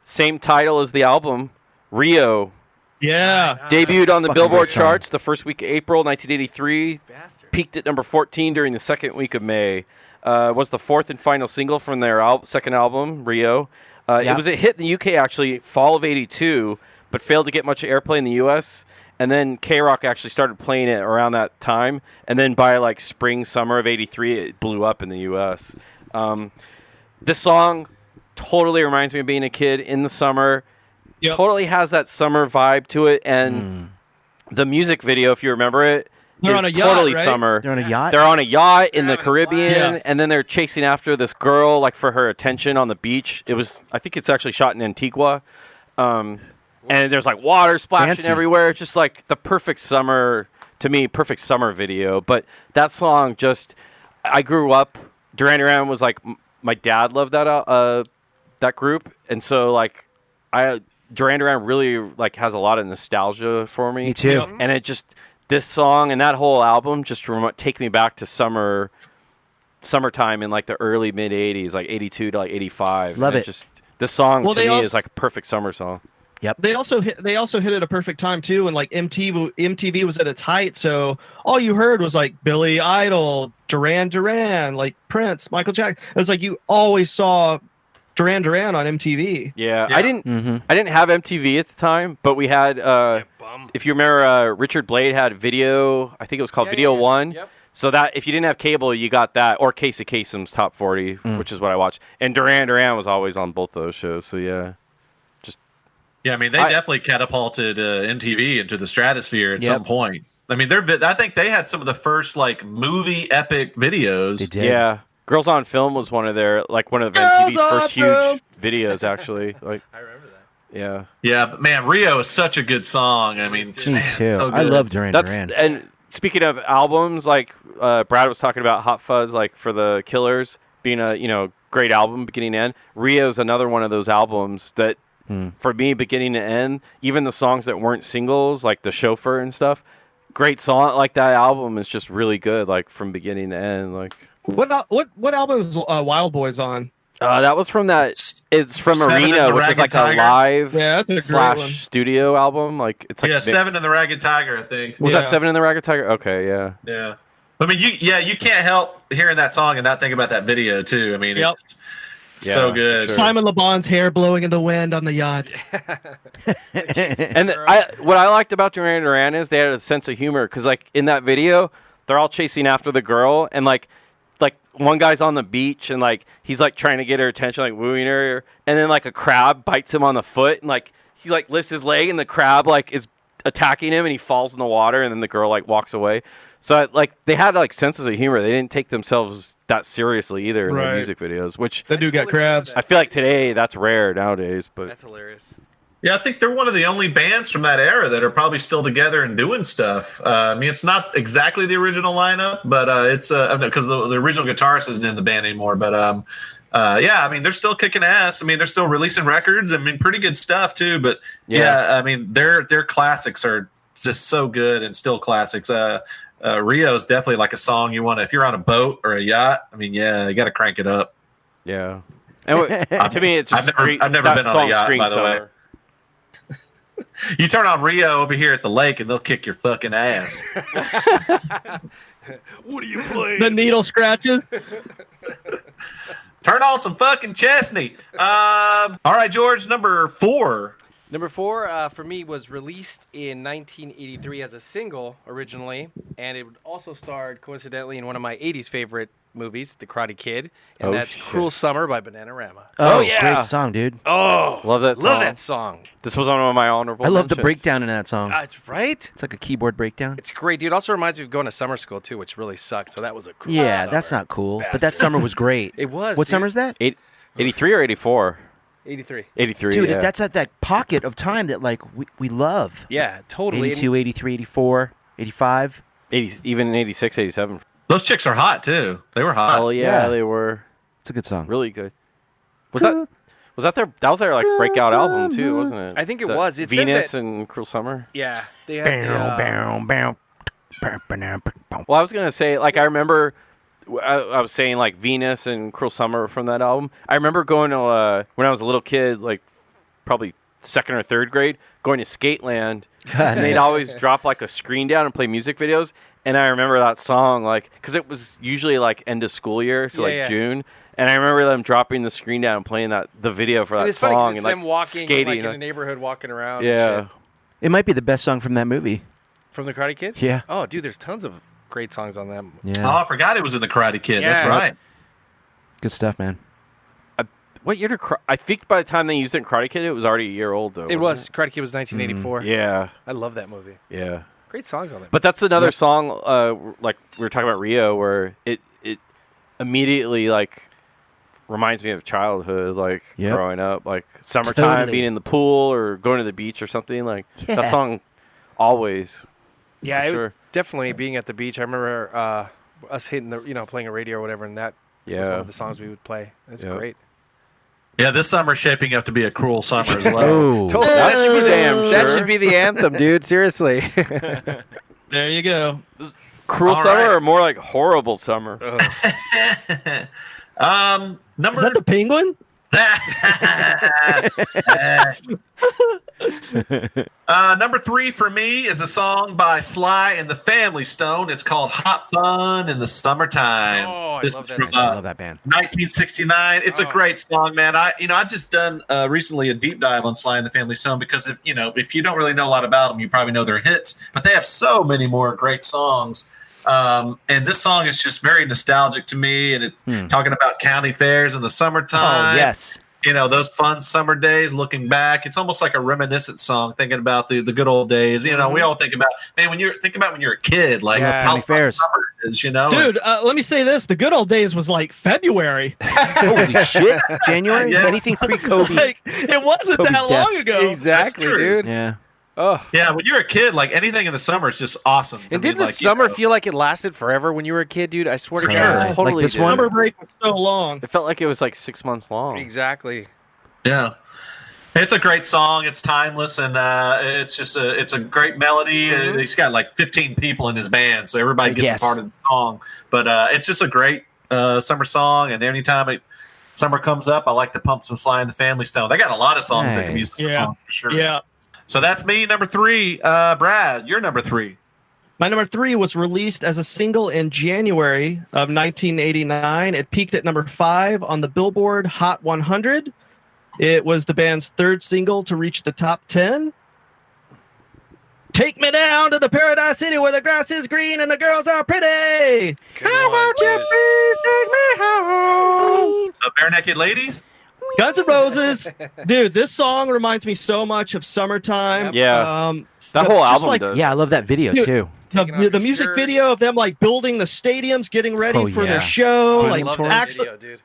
same title as the album, Rio. Yeah. Debuted on the fucking Billboard great song. charts the first week of April 1983. Bastard. Peaked at number 14 during the second week of May. Was the fourth and final single from their second album, Rio. Yeah. It was a hit in the UK actually, fall of '82, but failed to get much airplay in the US. And then K-Rock actually started playing it around that time. And then by like spring, summer of '83, it blew up in the US. This song totally reminds me of being a kid in the summer. Yep. Totally has that summer vibe to it. And the music video, if you remember it, They're is on a yacht, totally right? summer. They're on a yacht. They're on a yacht in the on a Caribbean, Yes. and then they're chasing after this girl, like for her attention on the beach. I think it's actually shot in Antigua, and there's like water splashing Fancy. everywhere. It's just like the perfect summer perfect summer video. But that song, I grew up. Duran Duran was like my dad loved that group, and so like Duran Duran really like has a lot of nostalgia for me. Me too. And this song and that whole album just take me back to summertime in like the early mid '80s, like '82 to like '85. Love And it. This song Well, to they me also- is like a perfect summer song. They also hit it at a perfect time too, and like MTV was at its height, so all you heard was like Billy Idol, Duran Duran, like Prince, Michael Jackson. It was like you always saw Duran Duran on MTV. Yeah, Yeah. I didn't have MTV at the time, but we had Bum. if you remember Richard Blade had video. I think it was called Video One. Yep. So that if you didn't have cable, you got that, or Casey Kasem's Top 40, which is what I watched. And Duran Duran was always on both those shows. So yeah. Yeah, I mean, they definitely catapulted MTV into the stratosphere at Yep. some point. I mean, I think they had some of the first like movie epic videos. They did. Yeah, Girls on Film was one of MTV's first huge videos, actually. Like, I remember that. yeah, Yeah, but man, Rio is such a good song. I mean, Me man, too. so I good. love Duran that's Duran. and speaking of albums, like Brad was talking about Hot Fuzz, like for the Killers being a great album beginning to end. Rio's another one of those albums that. For me, beginning to end, even the songs that weren't singles, like The Chauffeur and stuff, great song. Like that album is just really good, like from beginning to end. Like What album is Wild Boys on? that was from that. It's from Seven and Arena, the which is Ragged like Tiger. a live Yeah, that's a great slash one. studio album. Like it's like Yeah, mixed. Seven and the Ragged Tiger, I think. Was Yeah. that Seven in the Ragged Tiger? Okay, yeah. Yeah. I mean, you can't help hearing that song and not think about that video too. I mean, Yep. Yeah, So good. sure. Simon Le Bon's hair blowing in the wind on the yacht. And what I liked about Duran Duran is they had a sense of humor because, like, in that video, they're all chasing after the girl, and like one guy's on the beach, and like he's like trying to get her attention, like wooing her, and then like a crab bites him on the foot, and like he like lifts his leg, and the crab like is attacking him, and he falls in the water, and then the girl like walks away. So like they had like senses of humor. They didn't take themselves that seriously either in their Right. music videos, which They do got crabs. I feel like today that's rare nowadays. But That's hilarious. Yeah, I think they're one of the only bands from that era that are probably still together and doing stuff. I mean, it's not exactly the original lineup, but it's because the original guitarist isn't in the band anymore. But yeah, I mean, they're still kicking ass. I mean, they're still releasing records. I mean, pretty good stuff too. But yeah, I mean, their classics are just so good and still classics. Rio is definitely like a song you want to, if you're on a boat or a yacht. I mean, yeah, you got to crank it up. yeah, and to me, it's just I've never been on a yacht, by the way. You turn on Rio over here at the lake, and they'll kick your fucking ass. What are you playing? The needle scratches. Turn on some fucking Chesney. All right, George, number 4. Number 4 for me was released in 1983 as a single originally, and it also starred coincidentally in one of my 80s favorite movies, The Karate Kid, and that's shit. Cruel Summer by Bananarama. Oh, yeah. great song, dude. Oh, Love that song. love that song. This was one of my honorable. I love the mentions. breakdown in that song. Right? It's like a keyboard breakdown. It's great, dude. Also reminds me of going to summer school too, which really sucked. So that was a cruel Yeah, summer. that's not cool. But that Bastards. summer was great. It was. What dude. summer is that? 83 or 84? 83. 83. Dude, yeah. that's at that pocket of time that like we love. Yeah, totally. 82, 83, 84, 85. 80, even in 86, 87. Those chicks are hot, too. They were hot. Oh yeah, yeah. they were It's a good song. really good. Was that their like breakout album too, wasn't it? I think it The was. It says Venus that- and Cruel Summer. Yeah, they had the, Well, I was gonna say, like, I remember, I was saying like Venus and Cruel Summer from that album. I remember going to when I was a little kid, like probably 2nd or 3rd grade, going to Skateland, and they'd always drop like a screen down and play music videos. And I remember that song, like, because it was usually like end of school year, so like June. And I remember them dropping the screen down and playing the video for that it's funny 'cause song it's and like them walking skating. like, in the neighborhood, walking around. yeah. And shit. It might be the best song from that movie. From the Karate Kid. Yeah. Oh, dude, there's tons of great songs on them. Oh, Yeah. I forgot it was in The Karate Kid. That's Yeah. right. Good stuff, man. What year did I think by the time they used it in Karate Kid, it was already a year old though. It was. wasn't Karate Kid was 1984. Yeah. I love that movie. Yeah. Great songs on that. But that's another song, like we were talking about Rio, where it immediately like reminds me of childhood, like Yep. growing up, like summertime, Totally. being in the pool or going to the beach or something. Like Yeah. that song, always. Yeah, for it sure. was definitely being at the beach. I remember us hitting the, playing a radio or whatever, and that was one Yeah. of the songs we would play. It's Yeah. great. Yeah, this summer's shaping up to be a cruel summer as well. Oh. Totally. That should be damn That sure. should be the anthem, dude. Seriously. There you go. Cruel All summer right. or more like horrible summer? Number Is that the penguin? Number 3 for me is a song by Sly and the Family Stone. It's called "Hot Fun in the Summertime." Oh, I this love is that from song. I love that band. 1969. It's a Oh. great song, man. I've just done recently a deep dive on Sly and the Family Stone because if you don't really know a lot about them, you probably know their hits, but they have so many more great songs. And this song is just very nostalgic to me, and it's talking about county fairs in the summertime. Oh, yes. Those fun summer days. Looking back, it's almost like a reminiscent song, thinking about the good old days. We all think about when you're a kid, like Yeah. how County fun fairs. summer is. Dude, let me say this. The good old days was like February. Holy shit. January? Yeah. Anything pre-Kobe. Like, it wasn't Kobe's that death. long ago. Exactly, That's true. dude. Yeah. Oh. Yeah, when you're a kid, like anything in the summer is just awesome. And did the summer feel like it lasted forever when you were a kid, dude? I swear to For God, sure. it totally Like this did. one? Summer break was so long. It felt like it was like 6 months long. Exactly. Yeah, it's a great song. It's timeless, and it's a great melody. He's got like 15 people in his band, so everybody gets Yes. a part of the song. But it's just a great summer song. And anytime summer comes up, I like to pump some Sly and the Family Stone. They got a lot of songs that can be Nice. summer Yeah. songs for sure. Yeah. So that's me, number 3. Brad, you're number 3. My number 3 was released as a single in January of 1989. It peaked at number 5 on the Billboard Hot 100. It was the band's 3rd single to reach the top 10. Take me down to the Paradise City where the grass is green and the girls are pretty. How won't you please take me home? Bare Naked Ladies? Guns N' Roses. Dude, this song reminds me so much of Summertime. Yeah. That whole just album like- does. Yeah, I love that video Dude, too. The music video of them like building the stadiums, getting ready Oh, for yeah. their show, Stadium like tour. Axl, video, dude.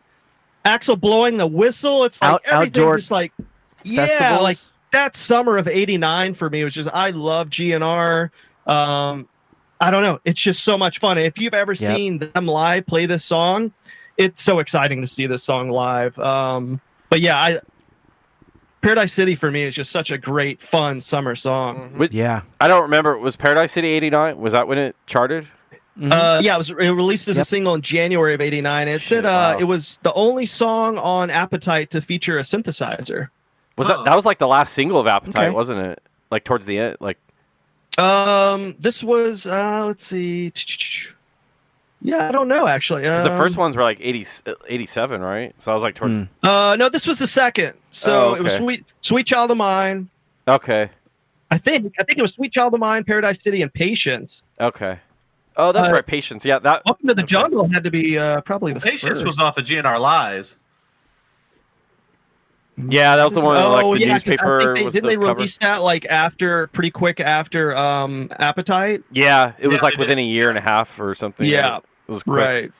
Axl blowing the whistle. It's like everything outdoor just like yeah, festivals. like that summer of '89 for me was just I love GNR. I don't know, it's just so much fun. If you've ever seen them live play this song, it's so exciting to see this song live. But yeah, Paradise City for me is just such a great, fun summer song. Yeah. I don't remember. Was Paradise City 89? Was that when it charted? Yeah, it released as a single in January of '89. It said wow. it was the only song on Appetite to feature a synthesizer. Was that was like the last single of Appetite, Okay. wasn't it? Like towards the end, like This was let's see. Yeah, I don't know actually. 'cause the first ones were like 87, right? So I was like towards. No, this was the second. So Oh, it was okay. Sweet Child of Mine. Okay. I think it was Sweet Child of Mine, Paradise City, and Patience. Okay. Oh, that's right. Patience. Yeah. That. Welcome to the Jungle had to be probably the Patience first. was off of GNR Lies. Yeah, that was the one. Where, like the 'cause newspaper. I think was didn't they the cover. release that like pretty quick after Appetite? Yeah, it was Yeah, like they within did. a year and a half or something. Yeah. It was quick. Right.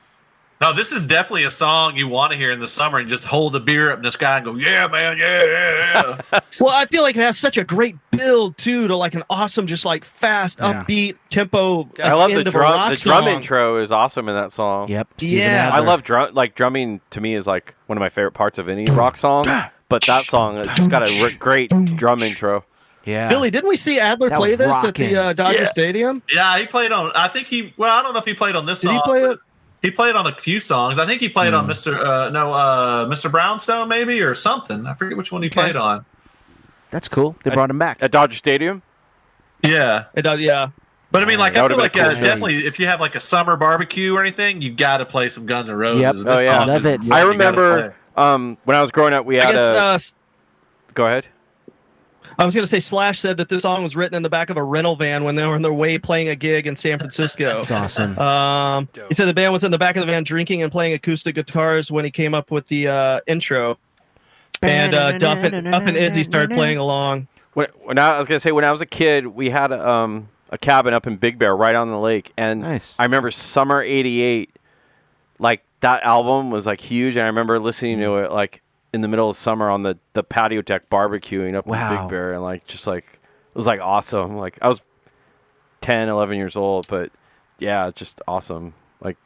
No, this is definitely a song you want to hear in the summer and just hold the beer up in the sky and go, yeah, man, yeah. Well, I feel like it has such a great build too to like an awesome, just like fast, upbeat tempo. I love end the of a drum. rock The drum song. intro is awesome in that song. Yep. Steven Yeah. I Adler. love drumming. To me, is like one of my favorite parts of any rock song. But that song, it's just got a great drum intro. Yeah. Billy, didn't we see Adler That play was this rocking. at the Dodger Yeah. Stadium? Yeah, he played on, I think he, well, I don't know if he played on this Did song. he play but it? He played on a few songs. I think he played on Mr. Brownstone maybe or something. I forget which one he played on. That's cool. They brought him back. At Dodger Stadium. Yeah. It does, yeah. But I mean, like, That I would've feel like been cool. definitely if you have like a summer barbecue or anything, you got to play some Guns N' Roses. Yep. This Oh, yeah. song Love is it. what I you gotta remember play. when I was growing up, we I had guess Go ahead. I was going to say Slash said that this song was written in the back of a rental van when they were on their way playing a gig in San Francisco. That's awesome. He said the band was in the back of the van drinking and playing acoustic guitars when he came up with the intro. And Duff and Izzy started playing along. When I was gonna say, when I was a kid, we had a cabin up in Big Bear, right on the lake, and Nice. I remember summer '88. Like that album was like huge, and I remember listening to it like in the middle of summer on the patio deck barbecuing up in Wow. Big Bear, and like just like it was like awesome. Like I was 10, 11 years old, but yeah, just awesome. Like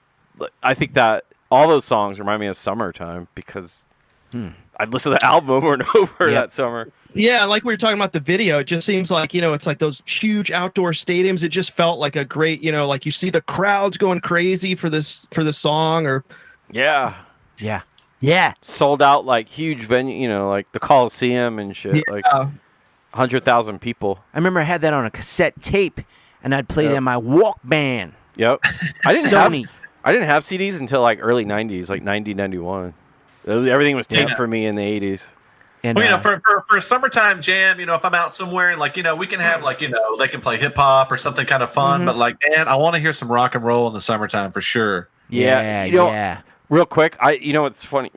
I think that all those songs remind me of summertime because I'd listen to the album over and over Yep. that summer. Yeah, like we were talking about the video, it just seems like, it's like those huge outdoor stadiums. It just felt like a great, like you see the crowds going crazy for this song or Yeah. Yeah. Yeah. Sold out like huge venue, like the Coliseum and shit, like 100,000 people. I remember I had that on a cassette tape, and I'd play Yep. that on my Walkman. Yep. I didn't Sony. have CDs until like early 90s, like 90, 91. Everything was taped for me in the 80s. And Well, for a summertime jam, if I'm out somewhere and like, we can have like, they can play hip hop or something kind of fun, but like, man, I want to hear some rock and roll in the summertime for sure. yeah, yeah. Real quick, it's funny.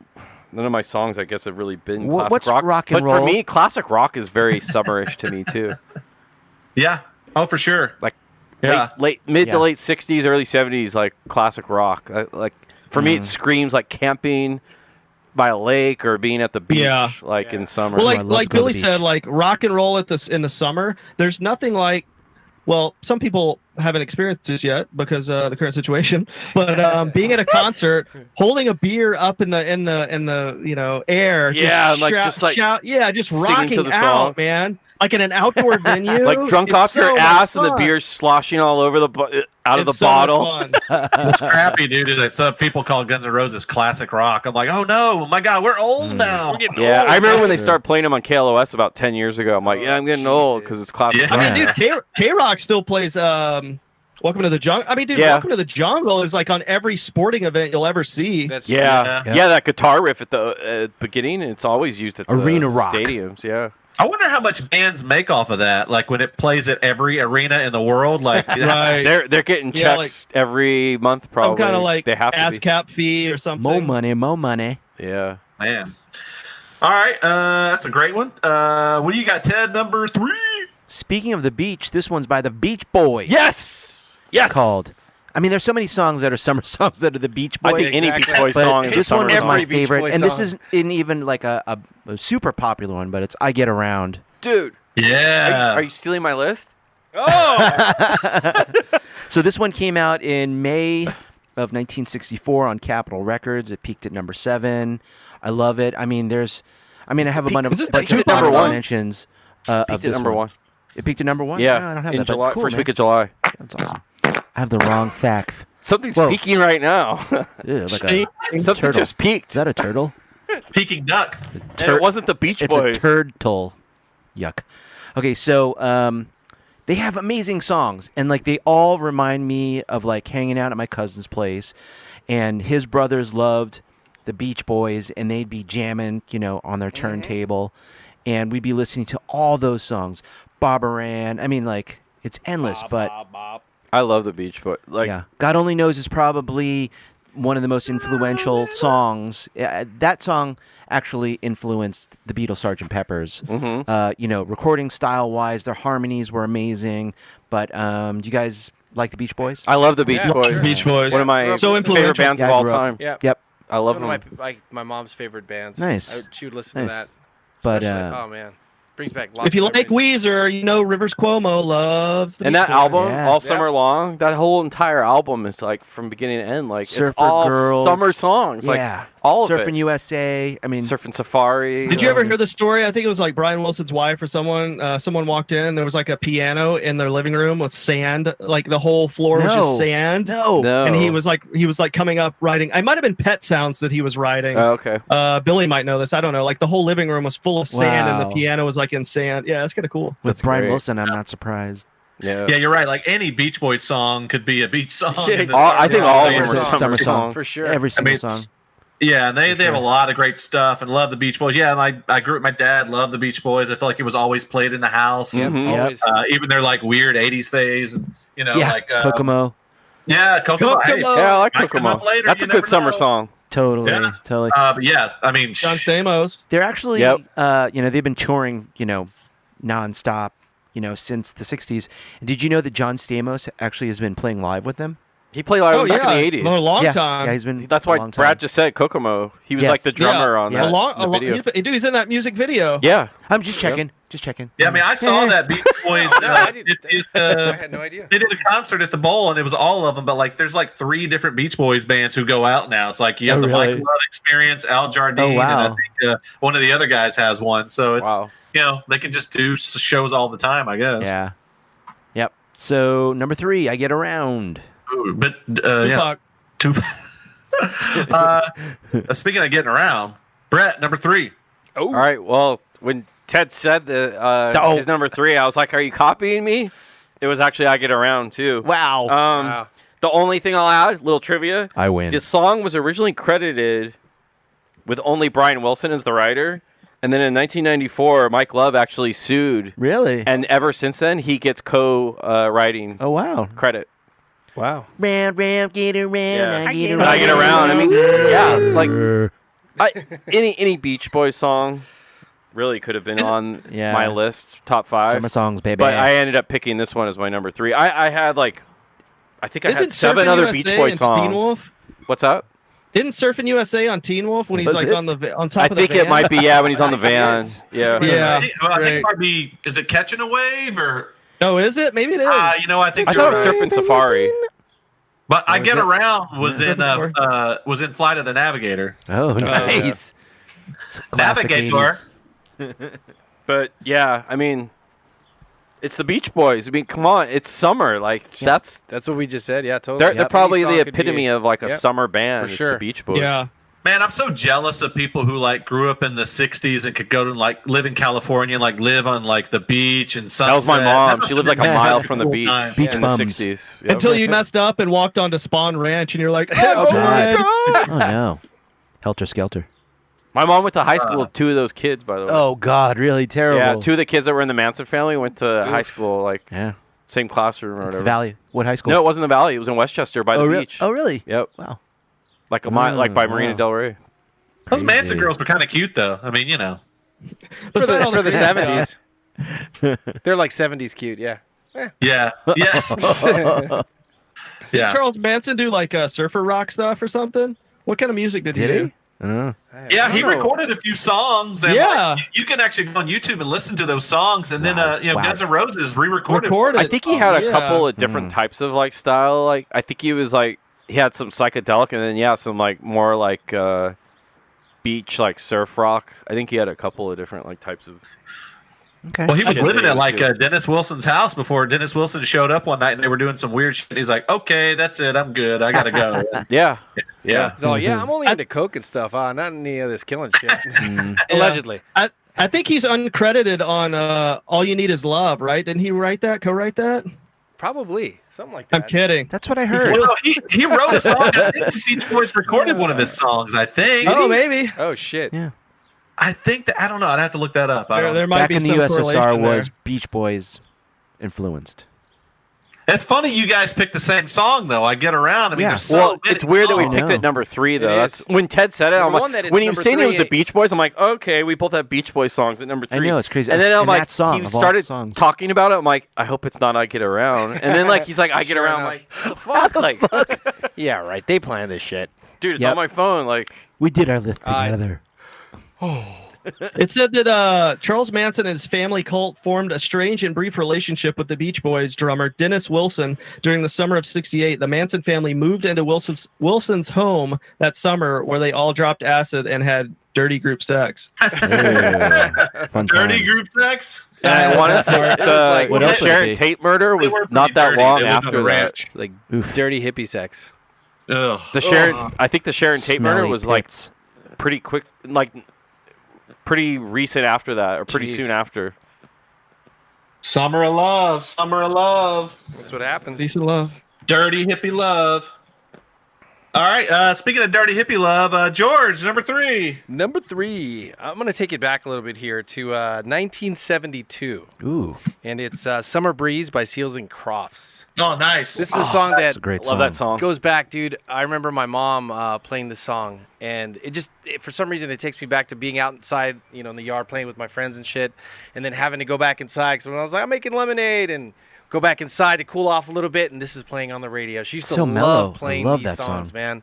None of my songs, I guess, have really been classic What's rock. rock and but roll? for me, classic rock is very summerish to me too. Yeah. Oh, for sure. Like Yeah. mid Yeah. to late 60s, early 70s, like classic rock. Like for me, it screams like camping by a lake or being at the beach, in summer. Well, I love like to go to Billy the said, beach. like rock and roll in the summer. There's nothing like. Well, some people haven't experienced this yet because of the current situation. But being at a concert, holding a beer up in the air, Yeah, just singing rocking to the out, song. man. Like in an outdoor venue, like drunk it's off your so much ass and the fun. beer's sloshing all over out of the It's so much bottle. fun. What's crappy, dude, is that some people call Guns N' Roses classic rock. I'm like, oh no, my God, we're old now. We're getting Yeah, old. I remember when they started playing them on KLOS about 10 years ago. I'm like, yeah, I'm getting old because it's classic Yeah. rock. I mean, dude, K Rock still plays Welcome to the Jungle. I mean, dude, Welcome to the Jungle is like on every sporting event you'll ever see. Yeah, that guitar riff at the beginning, it's always used at Arena the rock stadiums. Yeah. I wonder how much bands make off of that. Like when it plays at every arena in the world. Like right. They're getting checks every month, probably. Some kind of like they have ASCAP fee or something. More money. Yeah. Man. All right, that's a great one. What do you got, Ted? Number 3. Speaking of the beach, this one's by the Beach Boys. Yes. Called. I mean, there's so many songs that are summer songs that are the Beach Boys. I think any Beach Boys song is a this summer one is song. my favorite, and this isn't even like a super popular one, but it's "I Get Around." Dude. Yeah. Are you stealing my list? Oh. So this one came out in May of 1964 on Capitol Records. It peaked at number 7. I love it. I mean, I have a bunch of number one mentions of this number one. It peaked at number 1. Yeah, No, I don't have in that. July, Cool, first man. week of July. That's awesome. I have the wrong fact. Something's peaking right now. Yeah, like Something turtle. just peaked. Is that a turtle? Peking duck. And it wasn't the Beach It's Boys. a turtle. Yuck. Okay, so they have amazing songs, and like they all remind me of like hanging out at my cousin's place, and his brothers loved the Beach Boys, and they'd be jamming, on their turntable, and we'd be listening to all those songs. Bob Moran. I mean, like it's endless, but I love the Beach Boys. Like, yeah, God Only Knows is probably one of the most influential songs. That song actually influenced the Beatles' Sgt. Pepper's. Recording style-wise, their harmonies were amazing. But do you guys like the Beach Boys? I love the Beach Boys. Sure. Beach Boys. One of my So favorite influential. bands Yeah, of I all grew up. time. Yep. I love It's one them. of my mom's favorite bands. Nice. She would listen Nice. to that. But, Especially- oh man, brings back. Lots If you of like memories. Weezer, Rivers Cuomo loves the And Beach that Boys. album, Yeah. all summer long, that whole entire album is like from beginning to end, like Surfer it's all Girl. summer songs, like Yeah. all of Surfing it. USA. I mean, Surfing Safari. Did you ever hear the story? I think it was like Brian Wilson's wife or someone. Someone walked in. There was like a piano in their living room with sand. Like the whole floor was just sand. No. And he was like coming up writing. I might have been Pet Sounds that he was writing. Oh, okay. Billy might know this. I don't know. Like the whole living room was full of sand, and Wow. the piano was like in sand. Yeah, that's kind of cool. With That's Brian great. Wilson, I'm not surprised. Yeah. Yeah, you're right. Like any Beach Boys song could be a beach song. in the I think all of them summer. are summer songs. songs. for sure. Every single it's- song. Yeah, and they have sure. a lot of great stuff and love the Beach Boys. Yeah, and I grew up. My dad loved the Beach Boys. I feel like it was always played in the house. Yep, Mhm. always. Even their like weird '80s phase, and like Kokomo. Yeah, Kokomo. Hey, Kokomo. Yeah, I like Might come Kokomo. up later, That's you a good never summer know. song. Totally. Yeah. But yeah, I mean, John Stamos. They're actually, Yep. they've been touring, nonstop, since the 60s. Did you know that John Stamos actually has been playing live with them? He played live Oh back yeah, in the '80s. for a long yeah. time. Yeah, he's been. That's for why a long time. Brad just said Kokomo. He was Yes. like the drummer on Yeah. that the video. He's in that music video. Yeah. I'm just checking. Just checking. yeah. I mean, I saw that Beach Boys. No, I had no idea. They did a concert at the Bowl, and it was all of them. But like, there's like 3 different Beach Boys bands who go out now. It's like you have Oh, the really? Mike Love Experience, Al Jardine, Oh, wow. and I think one of the other guys has one. So it's Wow. they can just do shows all the time, I guess. Yeah. Yep. So number 3, I Get Around. Ooh, but yeah, Tupac. speaking of getting around, Brett, number 3. All right. Well, when Ted said his number 3, I was like, "Are you copying me?" It was actually "I Get Around" too. Wow. Wow. The only thing I'll add, little trivia. I win. This song was originally credited with only Brian Wilson as the writer, and then in 1994, Mike Love actually sued, Really? and ever since then, he gets co-writing Oh, wow. credit. Wow. Round, get around, Yeah. I get When around. I get around, I mean, yeah, like any Beach Boys song really could have been on Yeah. my list, top 5. Summer songs, baby. But I ended up picking this one as my number 3. I had I think I Isn't had 7 Surfing other USA Beach Boy and songs. Teen Wolf? What's up? Isn't Surfing USA on Teen Wolf when he's Was like it? on top I of the think van? it might be, yeah, when he's on the van. Yeah. Yeah. I think right. it might be. Is it Catching a Wave or? Oh, is it? Maybe it is. I think I you're thought it was right. Surfing Safari. But I was Get it? Around was Yeah. in Flight of the Navigator. Oh, nice. Some classic Navigator. 80s. But yeah, I mean, it's the Beach Boys. I mean, come on, it's summer. Like that's That's what we just said. Yeah, totally. they're Any probably song the could be- epitome of like a Yep, summer band. for It's sure. the Beach Boys. Yeah. Man, I'm so jealous of people who like grew up in the '60s and could go to like live in California and like live on like the beach and sunset. That was my mom. She lived like a been mile such a from the cool beach time. Beach in bums. the 60s. Yep. Until you messed up and walked onto Spawn Ranch, and you're like, Oh oh, my God. Oh no, helter skelter. My mom went to high school with two of those kids, by the way. Oh God, really terrible. yeah, two of the kids that were in the Manson family went to high school, like Yeah, same classroom or it's whatever. the Valley. What high school? No, it wasn't the Valley. It was in Westchester by the beach. Oh really? Yep. Wow. Like a mile, like by Marina wow. Del Rey. Those Manson Crazy. girls were kind of cute, though. I mean, you know. But For all the crazy 70s. stuff. They're like 70s cute, yeah. Yeah, yeah, yeah. Charles Manson do like surfer rock stuff or something? What kind of music did he do? I don't know. Yeah, he I don't know. recorded a few songs. And Yeah. like, you can actually go on YouTube and listen to those songs. And then, Wow. Guns N' Roses re-recorded. Recorded. I think he had a Yeah. couple of different types of like style. Like I think he was like he had some psychedelic and then some like more like beach like surf rock. I think he had a couple of different like types of. Okay. Well, he was Shit, living they at would like do. Dennis Wilson's house before Dennis Wilson showed up one night and they were doing some weird shit. He's like, okay, that's it. I'm good. I got to go. Yeah. Yeah. So yeah, I'm only into coke and stuff, not any of this killing shit. Mm. Allegedly. I think he's uncredited on All You Need Is Love, right? Didn't he write that, co-write that? Probably. Something like that. I'm kidding. That's what I heard. Well, he wrote a song. I think the Beach Boys recorded one of his songs, I think. Oh, maybe. Oh shit. Yeah. I think that, I don't know. I'd have to look that up. I There, don't- there might Back be in the some USSR correlation was there. Beach Boys influenced. It's funny you guys picked the same song, though. I get around. I mean, Yeah. there's so Well, many it's weird that we songs. picked know. at number 3 though. It That's is. when Ted said it. The I'm one like, that is when he was number saying it was the 3, Beach Boys, I'm like, okay, we both have Beach Boys songs at number 3. I know, it's crazy. And then I'm And like, that song he of all started songs. talking about it. I'm like, I hope it's not I Get Around. And then like he's like, I Get Sure Around. I'm enough. like, what the fuck? Like, Yeah, right. They planned this shit. dude, it's Yep. on my phone. Like, We did our lift I- together. It said that Charles Manson and his family cult formed a strange and brief relationship with the Beach Boys drummer Dennis Wilson during the summer of '68. The Manson family moved into Wilson's home that summer, where they all dropped acid and had dirty group sex. Fun Dirty times. group sex? and I want to say It was the like- What else would it Sharon be? Tate murder They was were not pretty that dirty. long They lived on after a that. ranch. Like Oof. dirty hippie sex. Ugh. The Sharon, I think the Sharon Tate murder Smelly was like pits. pretty quick, like pretty recent after that, or pretty Jeez. soon after. Summer of love. Summer of love. That's what happens. Decent love. Dirty hippie love. All right. Speaking of dirty hippie love, George, number 3. Number 3. I'm gonna take it back a little bit here to 1972, Ooh, and it's "Summer Breeze" by Seals and Crofts. Oh, nice. This is a song that's that a great Love song. that song. goes back, dude. I remember my mom playing this song, and for some reason it takes me back to being outside, in the yard playing with my friends and shit, and then having to go back inside because when I was like, I'm making lemonade, and go back inside to cool off a little bit, and this is playing on the radio. She used to So love mellow. I playing love these that songs, song. man.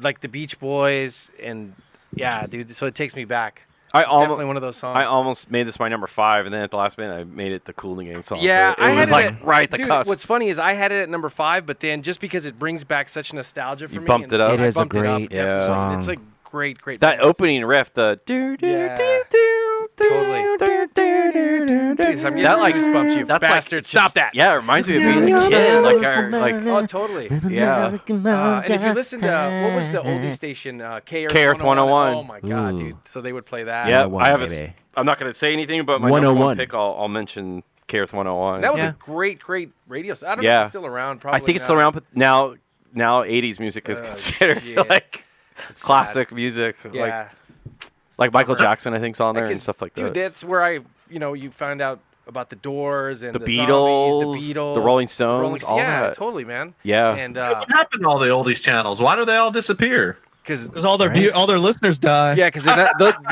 Like the Beach Boys, and yeah, dude. So it takes me back. I Definitely almost, one of those songs. I almost made this my number 5, and then at the last minute, I made it the Cool and Gang song. Yeah, but it I was had like it at, right at the dude, cusp. What's funny is I had it at number 5, but then just because it brings back such nostalgia for You me, bumped and it up. It I is a bumped it up, great definitely. song. It's like great. That memories. opening riff, the do do Yeah. do do do Totally. do do do do. Jeez, I'm getting That like goosebumps, you that's bastard. Like, Stop that. Yeah, it reminds me of being a kid. Like our like Oh, totally. yeah. And if you listen to what was the oldie station, K Earth 101. Oh my god, Ooh. dude! So they would play that. Yeah, 101, I have baby. I'm not gonna say anything, but my number 101. one pick, I'll mention K-Earth 101. That was Yeah. a great radio. I don't know if Yeah. it's still around. Probably. I think it's not. still around, but now 80s music is Oh, considered shit. like It's classic music. sad. Yeah, Like Michael Jackson, I think's on there I can- and stuff like that. dude, that's where you find out about the Doors and The zombies, Beatles, the Beatles, the Rolling Stones, Rolling all yeah, that. totally, man. Yeah. And What happened to all the oldies channels? Why do they all disappear? because Because all their listeners die. yeah, because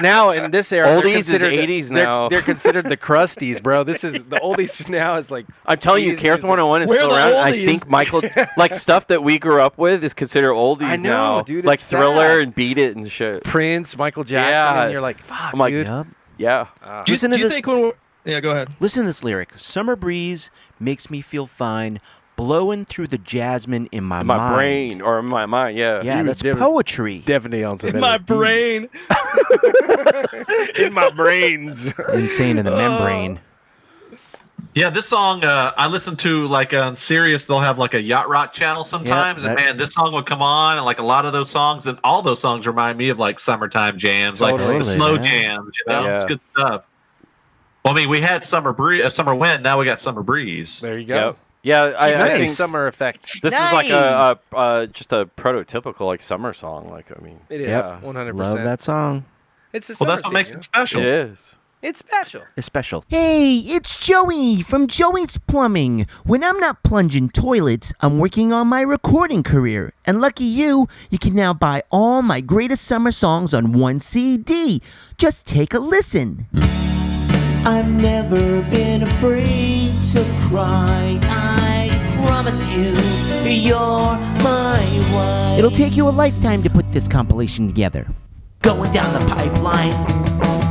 now in this era, they're Oldies is considered 80s they're- now. They're considered the crusties, bro. This is the oldies now is like I'm telling you, 80s K-Earth music. 101 is Where still the around. I oldies? think Michael, like stuff that we grew up with is considered oldies I know, now. dude, like it's Thriller sad. and Beat It and shit. Prince, Michael Jackson, Yeah. and you're like, fuck, I'm like, dude. Yup. Yeah. Do Listen to you this- think when we're... Yeah, go ahead. Listen to this lyric. Summer breeze makes me feel fine, blowing through the jasmine in my My mind. brain or my mind, yeah. Yeah, You that's did- poetry. Definitely on some In my LSD. brain. in my brains. Insane in the membrane. Yeah, this song I listen to like on Sirius. They'll have like a yacht rock channel sometimes, and man, this song would come on, and like a lot of those songs, and all those songs remind me of like summertime jams, like the slow jams. You know, it's good stuff. Well, I mean, we had summer wind. Now we got summer breeze. There you go. Yeah, I think summer effect. This is like a just a prototypical like summer song. Like I mean, it is 100%. Love that song. It's the that's what makes it special. It is. It's special. It's special. Hey, it's Joey from Joey's Plumbing. When I'm not plunging toilets, I'm working on my recording career. And lucky you can now buy all my greatest summer songs on one CD. Just take a listen. I've never been afraid to cry. I promise you, you're my wife. It'll take you a lifetime to put this compilation together. Going down the pipeline.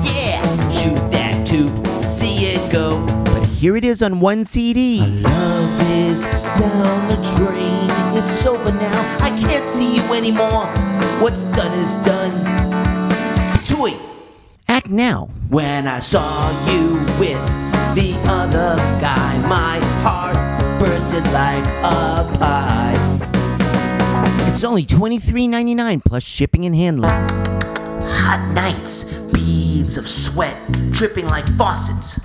Yeah, shoot that tube, see it go. But here it is on one CD. Our love is down the drain. It's over now, I can't see you anymore. What's done is done. Toy, act now. When I saw you with the other guy, my heart bursted like a pie. It's only $23.99 plus shipping and handling. Hot nights, beads of sweat dripping like faucets.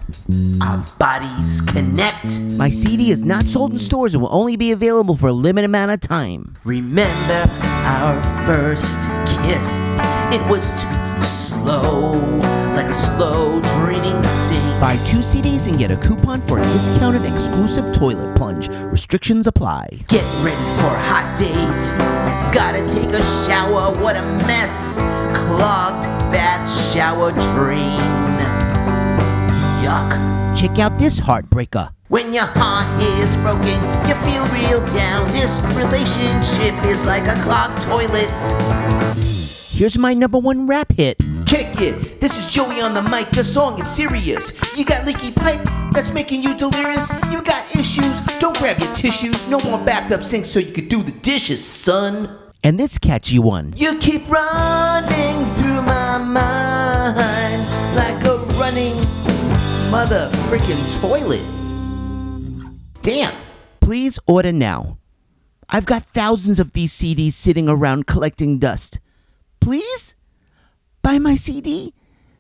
Our bodies connect. My CD is not sold in stores and will only be available for a limited amount of time. Remember our first kiss? It was too slow, like a slow draining sink. Buy 2 CDs and get a coupon for a discounted exclusive toilet plunge. Restrictions apply. Get ready for a hot date. Gotta take a shower, what a mess. Clogged bath shower drain. Yuck. Check out this heartbreaker. When your heart is broken, you feel real down. This relationship is like a clogged toilet. Here's my #1 rap hit. Check it, this is Joey on the mic, the song is serious. You got leaky pipe that's making you delirious. You got issues, don't grab your tissues. No more backed up sinks so you could do the dishes, son. And this catchy one. You keep running through my mind like a running mother freaking toilet. Damn. Please order now. I've got thousands of these CDs sitting around collecting dust. Please? Buy my CD?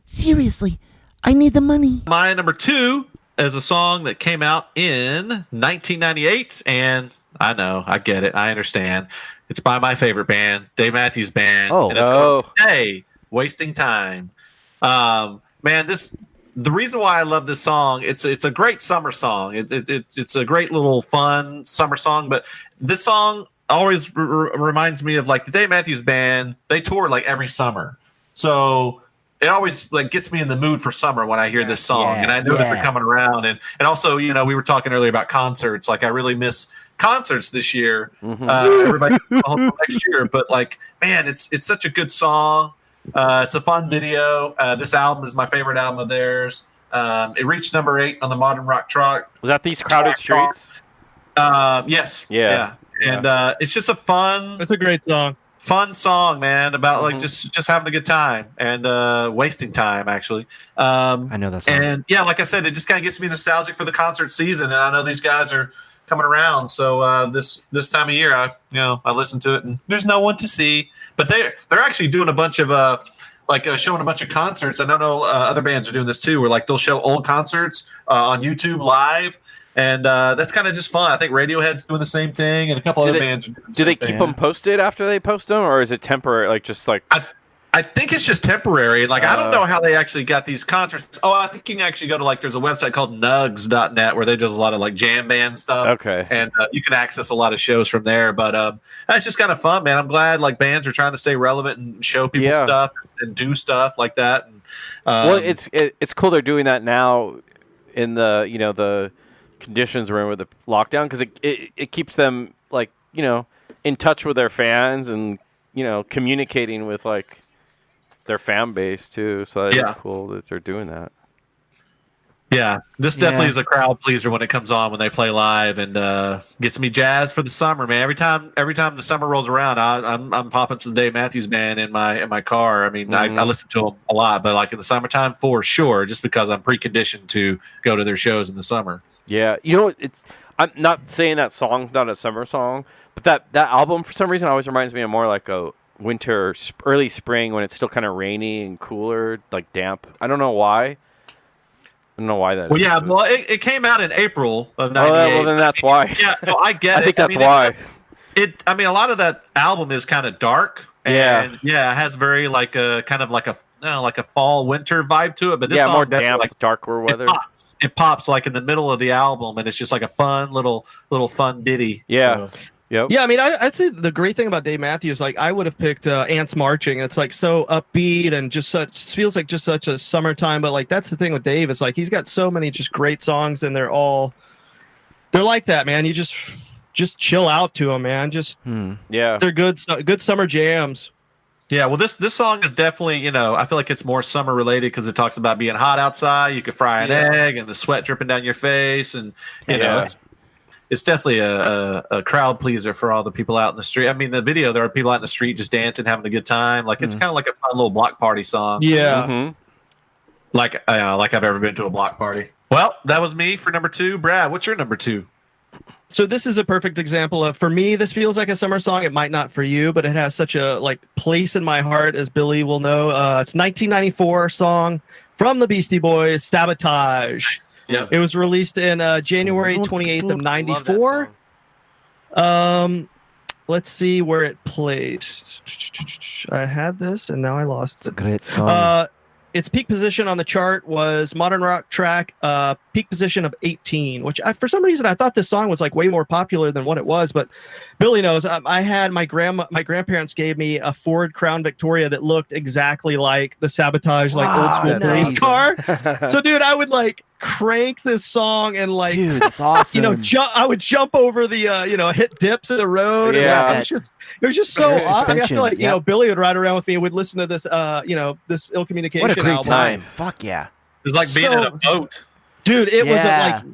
Seriously, I need the money. My #2 is a song that came out in 1998, and I know, I get it, I understand. It's by my favorite band, Dave Matthews Band. Oh, and it's called Stay, Wasting Time. Man, the reason why I love this song, it's a great summer song. It's a great little fun summer song, but this song always reminds me of like the Dave Matthews Band. They tour like every summer. So it always like gets me in the mood for summer when I hear this song, and I know that they're coming around. And also, you know, we were talking earlier about concerts. Like I really miss concerts this year. Everybody home next year, but like, man, it's such a good song. It's a fun video. This album is my favorite album of theirs. It reached #8 on the Modern Rock chart. Was that These Crowded Streets? Yes. Yeah. And it's just a fun. It's a great song. Fun song, man, about like just having a good time and wasting time, actually. I know that song. And yeah, like I said, it just kind of gets me nostalgic for the concert season, and I know these guys are coming around. So this time of year, I listen to it, and there's no one to see, but they're actually doing a bunch of showing a bunch of concerts. I know other bands are doing this too, where like they'll show old concerts on YouTube live. And that's kind of just fun. I think Radiohead's doing the same thing, and a couple other bands are doing the Do same they keep thing. them posted after they post them, or is it temporary? Like just like I think it's just temporary. Like I don't know how they actually got these concerts. Oh, I think you can actually go to like there's a website called nugs.net where they do a lot of like jam band stuff. Okay. And you can access a lot of shows from there. But that's just kind of fun, man. I'm glad like bands are trying to stay relevant and show people stuff and do stuff like that. And, well, it's cool they're doing that now in the the conditions we're in with the lockdown, because it keeps them like in touch with their fans and communicating with like their fan base too. So it's cool that they're doing that. Yeah, this definitely is a crowd pleaser when it comes on when they play live, and gets me jazzed for the summer, man. Every time the summer rolls around, I'm popping some Dave Matthews Band in my car. I mean, I listen to them a lot, but like in the summertime for sure, just because I'm preconditioned to go to their shows in the summer. Yeah, I'm not saying that song's not a summer song, but that album for some reason always reminds me of more like a winter, early spring when it's still kind of rainy and cooler, like damp. I don't know why. I don't know why that. Well, is, yeah, but- well, it came out in April of Oh, '98. well, then that's why. Yeah, no, I get it. I think that's mean, why. I mean, a lot of that album is kind of dark. And yeah, it has very like a kind of like a fall winter vibe to it. But this song more definitely, damp, like, darker weather. It pops like in the middle of the album, and it's just like a fun little fun ditty. Yeah. Yep. Yeah, I mean, I'd say the great thing about Dave Matthews, like I would have picked Ants Marching. It's like so upbeat and just feels like just such a summertime. But like that's the thing with Dave. It's like he's got so many just great songs, and they're like that, man. You just chill out to them, man. Yeah. They're good summer jams. Yeah, well, this song is definitely, I feel like it's more summer related because it talks about being hot outside. You could fry an egg and the sweat dripping down your face, and you know, it's definitely a crowd pleaser for all the people out in the street. I mean, the video, there are people out in the street just dancing, having a good time. Like it's kind of like a fun little block party song. Yeah. Mm-hmm. Like I've ever been to a block party. Well, that was me for number 2. Brad, what's your number 2? So this is a perfect example of, for me, this feels like a summer song. It might not for you, but it has such a place in my heart, as Billy will know. It's 1994 song from the Beastie Boys, Sabotage. Yeah. It was released in January 28th of 94. Let's see where it placed. I had this and now I lost it. Great song. Its peak position on the chart was Modern Rock Track, peak position of 18, which for some reason I thought this song was like way more popular than what it was. But Billy knows I had my grandparents gave me a Ford Crown Victoria that looked exactly like the Sabotage, like old school police nice. car. So dude, I would crank this song and Dude, that's awesome. I would jump over the hit dips in the road. Yeah. And it was just so There's awesome. I feel like suspension, Billy would ride around with me and would listen to this this Ill Communication what a great album. time. Fuck yeah. It's like being in a boat. Dude, it Yeah. was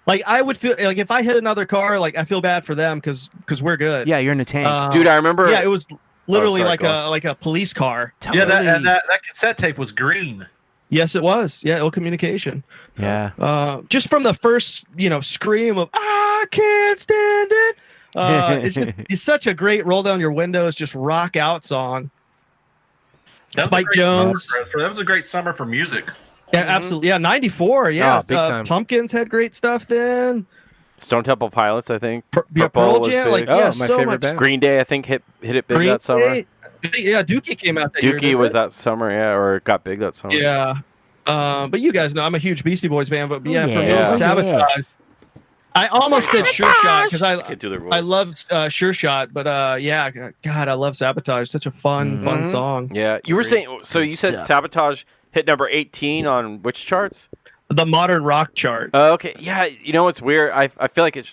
like I would feel like if I hit another car, I feel bad for them because we're good. Yeah, you're in a tank. Dude, I remember. Yeah, it was literally sorry, like a police car. Yeah, that cassette tape was green. Yes, it was. Yeah, Ill Communication. Yeah. Just from the first scream of I can't stand it. It's such a great roll down your windows, just rock out song. Spike Jones. That was a great summer for music. Yeah, absolutely. Yeah, 94. Yeah, Oh, big time. Pumpkins had great stuff then. Stone Temple Pilots, I think. Yeah, Purple Pearl was Jam. big. Oh, my so favorite much. band. Green Day, I think, hit it big Green that summer. Day. Yeah, Dookie came out that year. Dookie didn't was it? that summer, yeah, or it got big that summer. Yeah. But you guys know I'm a huge Beastie Boys fan. But yeah, for me, Yeah. Sabotage. I almost said Sure Shot because Can't do their voice. I love Sure Shot, but yeah, God, I love Sabotage. Such a fun song. Yeah, you were saying. So you said stuff. Sabotage hit number 18 on which charts? The modern rock chart. Okay, yeah. You know what's weird? I feel like it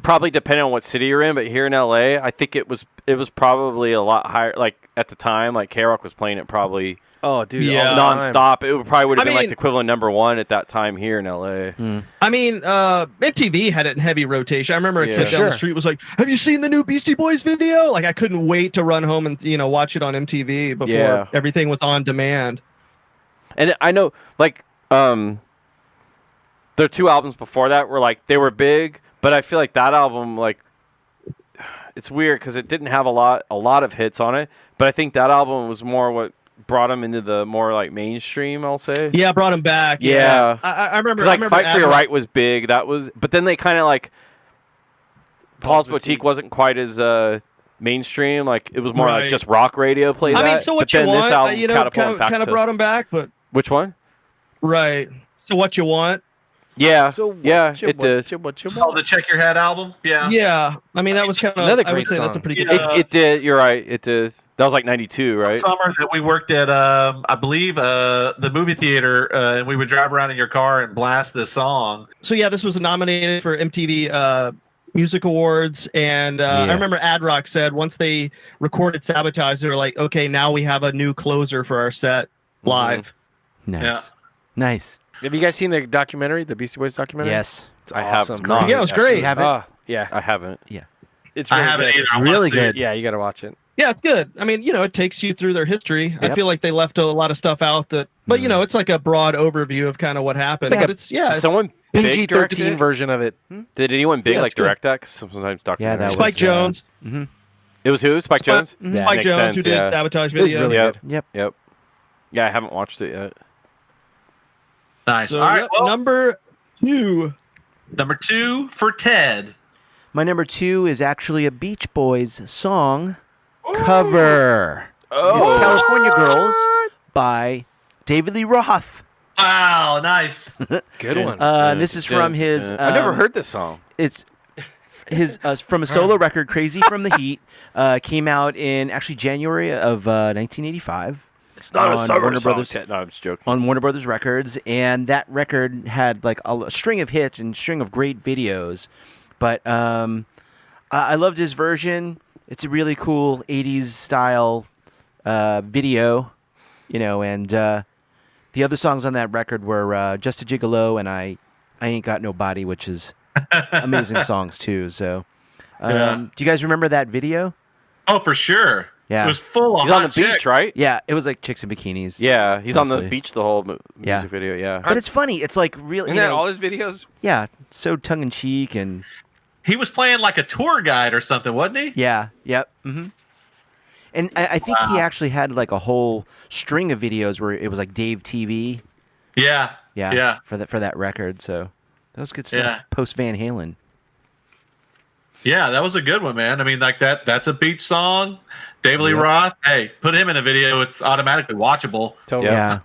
probably depended on what city you're in, but here in LA, I think it was probably a lot higher. Like at the time, like K-Rock was playing it probably Oh, dude. Yeah. all the time. nonstop. It probably would have I been like mean- the equivalent number 1 at that time here in LA. I mean, MTV had it in heavy rotation. I remember a Yeah. kid down Sure. the street was like, "Have you seen the new Beastie Boys video?" Like, I couldn't wait to run home and watch it on MTV before Yeah. everything was on demand. And I know, like, their 2 albums before that were like they were big, but I feel like that album, like, it's weird because it didn't have a lot of hits on it. But I think that album was more what brought them into the more like mainstream. I'll say. Yeah, brought him back. Yeah. I remember. 'Cause, like, I remember Fight for Your Admiral- Right was big. That was, but then they kind of like Paul's Boutique wasn't quite as mainstream. Like it was more Right. like just rock radio played. I mean, that, so what but you then want? This album catapulted back kind of to- brought him back, but Which one? right. So what you want? Yeah, So yeah, what you it did. Oh, the Check Your Head album? Yeah. Yeah, I mean that was kind of Another I would great say that's a song. pretty good. Yeah. It did. You're right. It did. That was like '92, right? Summer that we worked at, I believe, the movie theater, and we would drive around in your car and blast this song. So yeah, this was nominated for MTV Music Awards, and I remember Ad Rock said once they recorded Sabotage, they were like, "Okay, now we have a new closer for our set live." Nice. Yeah. Nice. Have you guys seen the documentary, the Beastie Boys documentary? Yes. I have Awesome. not. Yeah, it was great. You haven't? Oh, yeah. I haven't. It's I really haven't good. either. I wanna really see it. good. Yeah, you got to watch it. Yeah, it's good. I mean, it takes you through their history. I Yep. feel like they left a lot of stuff out that, but it's like a broad overview of kind of what happened. It's like But it's Someone direct it? PG-13 version of it. Did anyone big Yeah, like it's good. direct that? 'Cause sometimes Yeah, documentaries. that Spike was, Jones. It was who? Spike Jones. Mhm. Spike Makes Jones, sense, who did yeah. Sabotage It was video. really Yep. good. Yep. Yep. Yeah, I haven't watched it yet. Nice. So, All right. yep, Well, number 2. number 2 for Ted. My number 2 is actually a Beach Boys song cover. Oh. It's California Girls by David Lee Roth. Wow. Nice. Good one. This is from his. I never heard this song. It's his from a solo record, "Crazy from the Heat." Came out in actually January of 1985. It's not on a summer Warner song. Brothers- No, I'm just joking. on Warner Brothers Records, and that record had like a string of hits and string of great videos. But I loved his version. It's a really cool 80s style video, and the other songs on that record were Just a Gigolo and I Ain't Got No Body, which is amazing songs too. So, Yeah. do you guys remember that video? Oh, for sure. Yeah. It was full of He's on the hot beach, chicks. right? Yeah, it was like chicks in bikinis. Yeah, he's on the Mostly. beach the whole music Yeah. video. Yeah. But it's funny. It's like really, Isn't that all his videos? yeah, so tongue in cheek and He was playing like a tour guide or something, wasn't he? yeah, yep. Mm-hmm. And I think he actually had like a whole string of videos where it was like Dave TV. Yeah. Yeah, Yeah. for that record. So that was good stuff. Yeah. Post Van Halen. Yeah, that was a good one, man. I mean, like that's a beach song. David Lee Yep. Roth. Hey, put him in a video. It's automatically watchable. Totally. Yeah.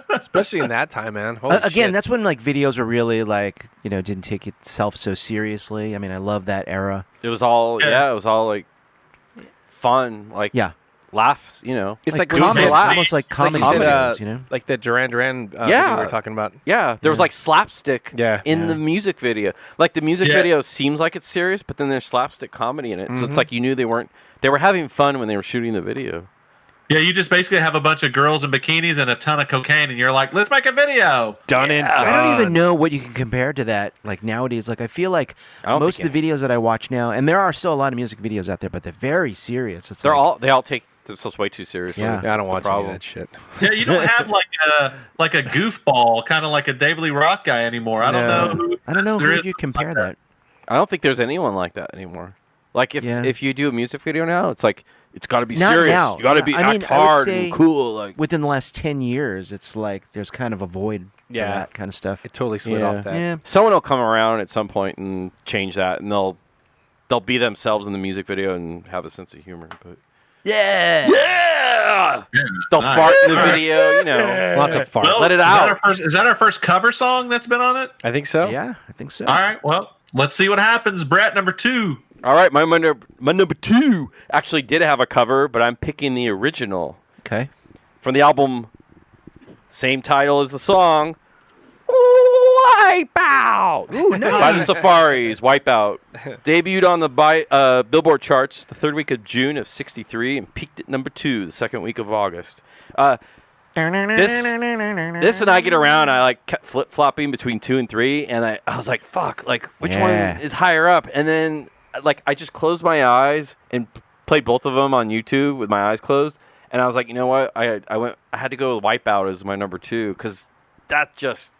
Especially in that time, man. Holy Again, shit. that's when like videos were really like didn't take itself so seriously. I mean, I love that era. It was all Yeah. it was all like fun, like Yeah. laughs. It's like comedy- goofy. laugh. almost like It's like you comedy said, videos, like the Duran Duran video Yeah. we were talking about. Yeah, there was like slapstick Yeah. in Yeah. the music video. Like the music Yeah. video seems like it's serious, but then there's slapstick comedy in it. So it's Mhm. like you knew they were having fun when they were shooting the video. Yeah, you just basically have a bunch of girls in bikinis and a ton of cocaine, and you're like, let's make a video. Done and Yeah. I don't even done. know what you can compare to that. Like nowadays, like I feel like I don't most think of the videos that I watch now, and there are still a lot of music videos out there, but they're very serious. It's they like, all take themselves way too seriously. Yeah. Yeah, I That's don't the watch any of problem. that shit. Yeah, you don't have like a goofball, kind of like a David Lee Roth guy anymore. I don't No. know. Who I don't know there who is you compare like that. I don't think there's anyone like that anymore. Like Yeah. if you do a music video now, it's like it's got to be Not serious. now. You got to Yeah, be I act mean, I would hard say and cool. Like Within the last 10 years, it's like there's kind of a void for Yeah. that kind of stuff. It totally slid Yeah. off that. Yeah. someone will come around at some point and change that, and they'll be themselves in the music video and have a sense of humor. But Yeah. yeah, Yeah, they'll nice. fart in the video. Lots of farts. Well, Let it is out. Is that our first cover song that's been on it? I think so. Yeah, I think so. All right. Well, let's see what happens. Brett, number 2. All right, my number 2 actually did have a cover, but I'm picking the original Okay. from the album, same title as the song, Wipeout. Ooh, nice. By the Safaris, Wipeout. Debuted on the Billboard charts the third week of June of '63 and peaked at number 2 the second week of August. This and I Get Around, I like kept flip-flopping between 2 and 3, and I was like, fuck, like which Yeah. one is higher up? And then like I just closed my eyes and played both of them on YouTube with my eyes closed, and I was like, you know what? I had to go with Wipeout as my number 2 because that just,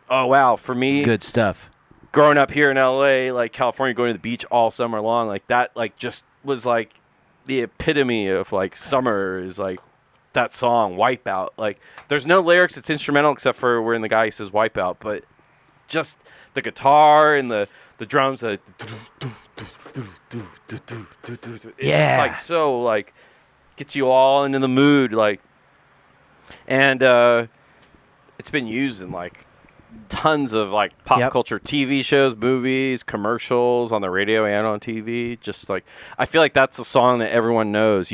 oh wow, for me, Good stuff. growing up here in LA, like California, going to the beach all summer long, like that, like just was like the epitome of like summer is like that song Wipeout. Like there's no lyrics, it's instrumental except for when the guy says Wipeout, but just the guitar and the drums, it's Yeah. like so like gets you all into the mood, like, and it's been used in like tons of like pop Yep. culture TV shows, movies, commercials, on the radio and on TV. Just like I feel like that's a song that everyone knows.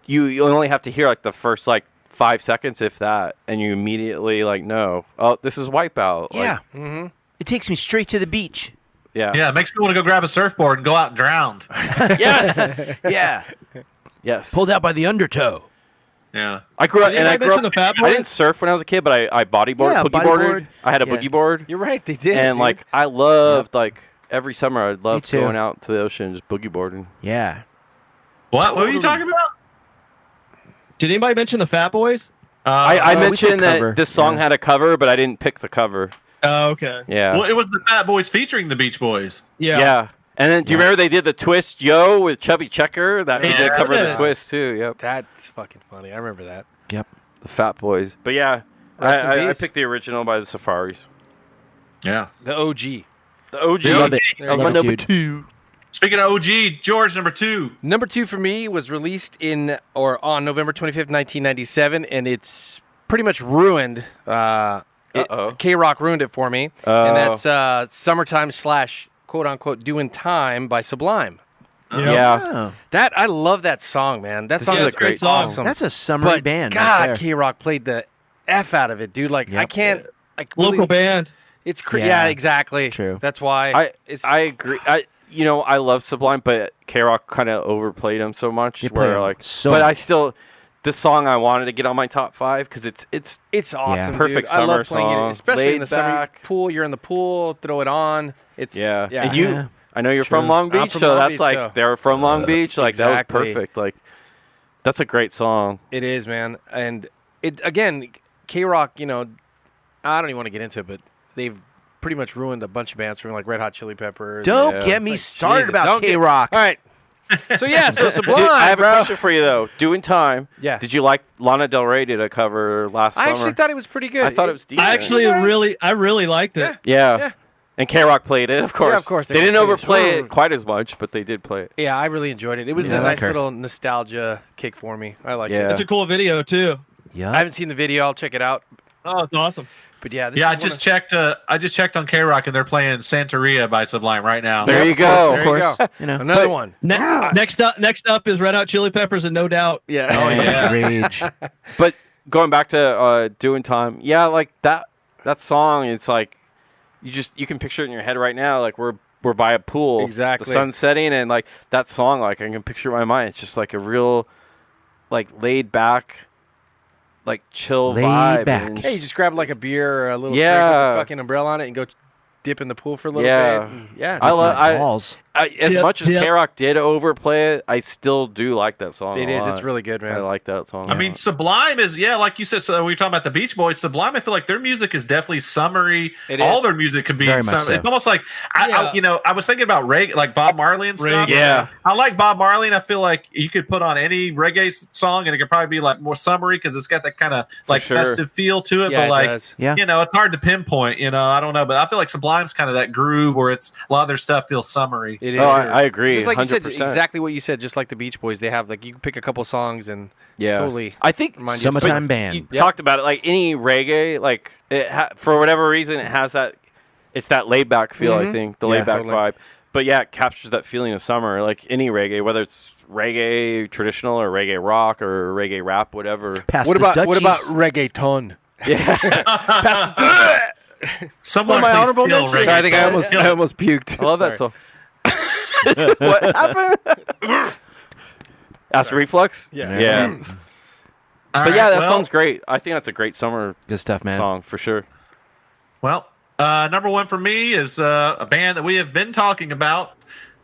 You only have to hear like the first like 5 seconds, if that, and you immediately like know, oh, this is Wipeout. Yeah. Mm-hmm. It takes me straight to the beach. Yeah. Yeah, it makes me want to go grab a surfboard and go out and drown. Yes. Yeah. Yes. Pulled out by the undertow. Yeah. I grew up, Did and I I grew mention up. the Fat I Boys? didn't surf when I was a kid, but I bodyboard, Yeah, boogie bodyboard. boarded. I had a Yeah. boogie board, You're right. They did. and dude. like I loved like every summer I'd love too. going out to the ocean and just boogie boarding. Yeah. What were you Totally. talking about? Did anybody mention the Fat Boys? I we mentioned said cover. that this song Yeah. had a cover, but I didn't pick the cover. Oh, okay. Yeah. Well, it was the Fat Boys featuring the Beach Boys. Yeah. And then do you remember they did the Twist Yo with Chubby Checker? That they did cover the Twist too. Yep. That's fucking funny. I remember that. Yep. The Fat Boys. But yeah, I picked the original by the Safaris. Yeah. The OG. The OG. Love it. There you My go. number Dude. 2. Speaking of OG, George, number 2. Number 2 for me was released on November 25th, 1997, and it's pretty much ruined. K-Rock ruined it for me, and that's "Summertime" / quote unquote "Doing Time" by Sublime. Yeah. Oh. That I love that song, man. That This song is is a great awesome. song. That's a summery But band. God, right there. K-Rock played the F out of it, dude. Like Yep. I can't. Like Local really, band. It's Yeah, yeah, exactly. it's true. That's why I agree. I love Sublime, but K-Rock kind of overplayed him so much. They play Where him like, so but I much. still, this song I wanted to get on my top 5 because it's awesome. Perfect dude. I summer love playing song. it, especially in the Laid summer back. pool. You're in the pool, throw it on. It's yeah. yeah. And you, Yeah. I know you're True. from Long I'm Beach, from so Long that's Beach, like so- they're from Long Beach. Like Exactly. that was perfect. Like that's a great song. It is, man. And it again, K-Rock. I don't even want to get into it, but they've pretty much ruined a bunch of bands from like Red Hot Chili Peppers. Don't Yeah. get me Like, started Jesus, about don't get- K-Rock. All right. So yeah, so Sublime, Dude, I have bro. a question for you though. Doing Time. Yeah. Did you like Lana Del Rey did a cover last I summer? actually thought it was pretty good. I thought it was decent. I actually really liked it. Yeah. Yeah. And K-Rock played it, of course. of course, They they didn't played it. overplay it quite as much, but they did play it. Yeah, I really enjoyed it. It was Yeah, a I nice like her. little nostalgia kick for me. I like Yeah. it. It's a cool video too. Yeah. I haven't seen the video. I'll check it out. Oh, it's awesome. But yeah, this Yeah, is I just checked on K-Rock, and they're playing Santeria by Sublime right now. There you go. There you go. You know. Another one. Next up is Red Hot Chili Peppers, and No Doubt. Yeah. Oh, yeah. Rage. But going back to Doing Time, yeah, like that song, it's like you can picture it in your head right now. Like we're by a pool, Exactly. the sun's setting, and like that song, like I can picture it in my mind. It's just like a real, like laid back, like chill Laid vibe. back. and Hey, you just grab like a beer or a little drink Yeah. with a fucking umbrella on it and go dip in the pool for a little Yeah. bit. And yeah. I love. Balls. As Dip, much as dip. K-Rock did overplay it, I still do like that song. It a is. lot. It's really good, man. I like that song. I mean, Sublime is, like you said, so we were talking about the Beach Boys. Sublime, I feel like their music is definitely summery. It All is. their music could be Very much summer. so. It's almost like, I was thinking about reggae, like Bob Marley and stuff. Reggae. Yeah. I like Bob Marley, and I feel like you could put on any reggae song, and it could probably be like more summery because it's got that kind of like sure. festive feel to it. Yeah, but it like, does. Yeah. it's hard to pinpoint. I don't know, but I feel like Sublime's kind of that groove where it's a lot of their stuff feels summery. It is. Oh, I agree. Just like 100%. you said, exactly what you said. Just like the Beach Boys, they have like you can pick a couple songs and Yeah. totally I think remind you of Summertime summer. band. you talked about it. Like any reggae, like for whatever reason, it has that. It's that laid back feel. I Mhm. think the Yeah, laid back totally. vibe. But yeah, it captures that feeling of summer. Like any reggae, whether it's reggae traditional or reggae rock or reggae rap, whatever. Past What the about Dutchies. reggaeton? Yeah. Someone my please honorable kill mention. reggae. Sorry, I think I almost puked. I love that song. What happened? Acid reflux. Yeah. Yeah. All But yeah, right, that well, song's great. I think that's a great summer Good stuff, man. song for sure. Well, number one for me is a band that we have been talking about,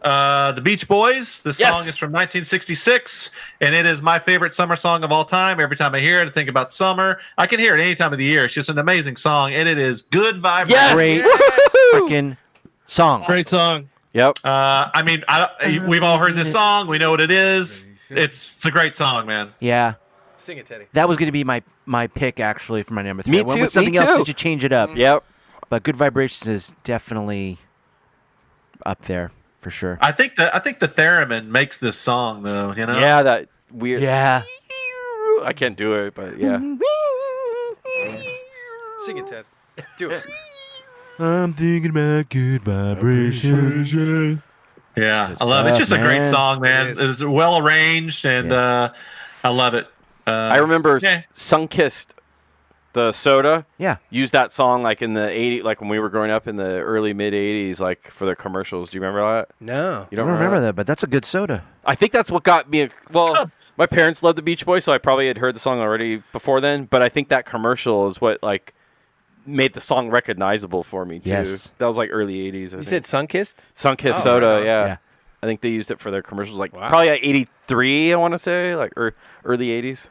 the Beach Boys. The song Yes. is from 1966, and it is my favorite summer song of all time. Every time I hear it, I think about summer. I can hear it any time of the year. It's just an amazing song, and it is Good Vibration. Yes. Great freaking song. Great song. Yep. We've all heard this song. We know what it is. It's a great song, man. Yeah. Sing it, Teddy. That was going to be my pick, actually, for my number 3. Me I went too, with something me else too. to change it up. Yep. But Good Vibrations is definitely up there, for sure. I think the theremin makes this song, though. Yeah, that weird. Yeah. I can't do it, but yeah. Sing it, Ted. Do it. I'm thinking about good vibrations. Yeah, Good I love it. It's stuff, just a great man. song, man. It is. It's well arranged, and I love it. I remember yeah. Sunkissed, the soda. Yeah. Used that song like in the 80s, like when we were growing up in the early mid 80s, like for their commercials. Do you remember that? No. You I don't remember that, but that's a good soda. I think that's what got me. Well, my parents loved the Beach Boys, so I probably had heard the song already before then. But I think that commercial is what like made the song recognizable for me too. Yes. That was like early 80s. I You think. said Sunkissed? Sunkissed Oh, soda, right on. yeah. Yeah. I think they used it for their commercials, like Wow. probably like 83, I want to say, like early 80s.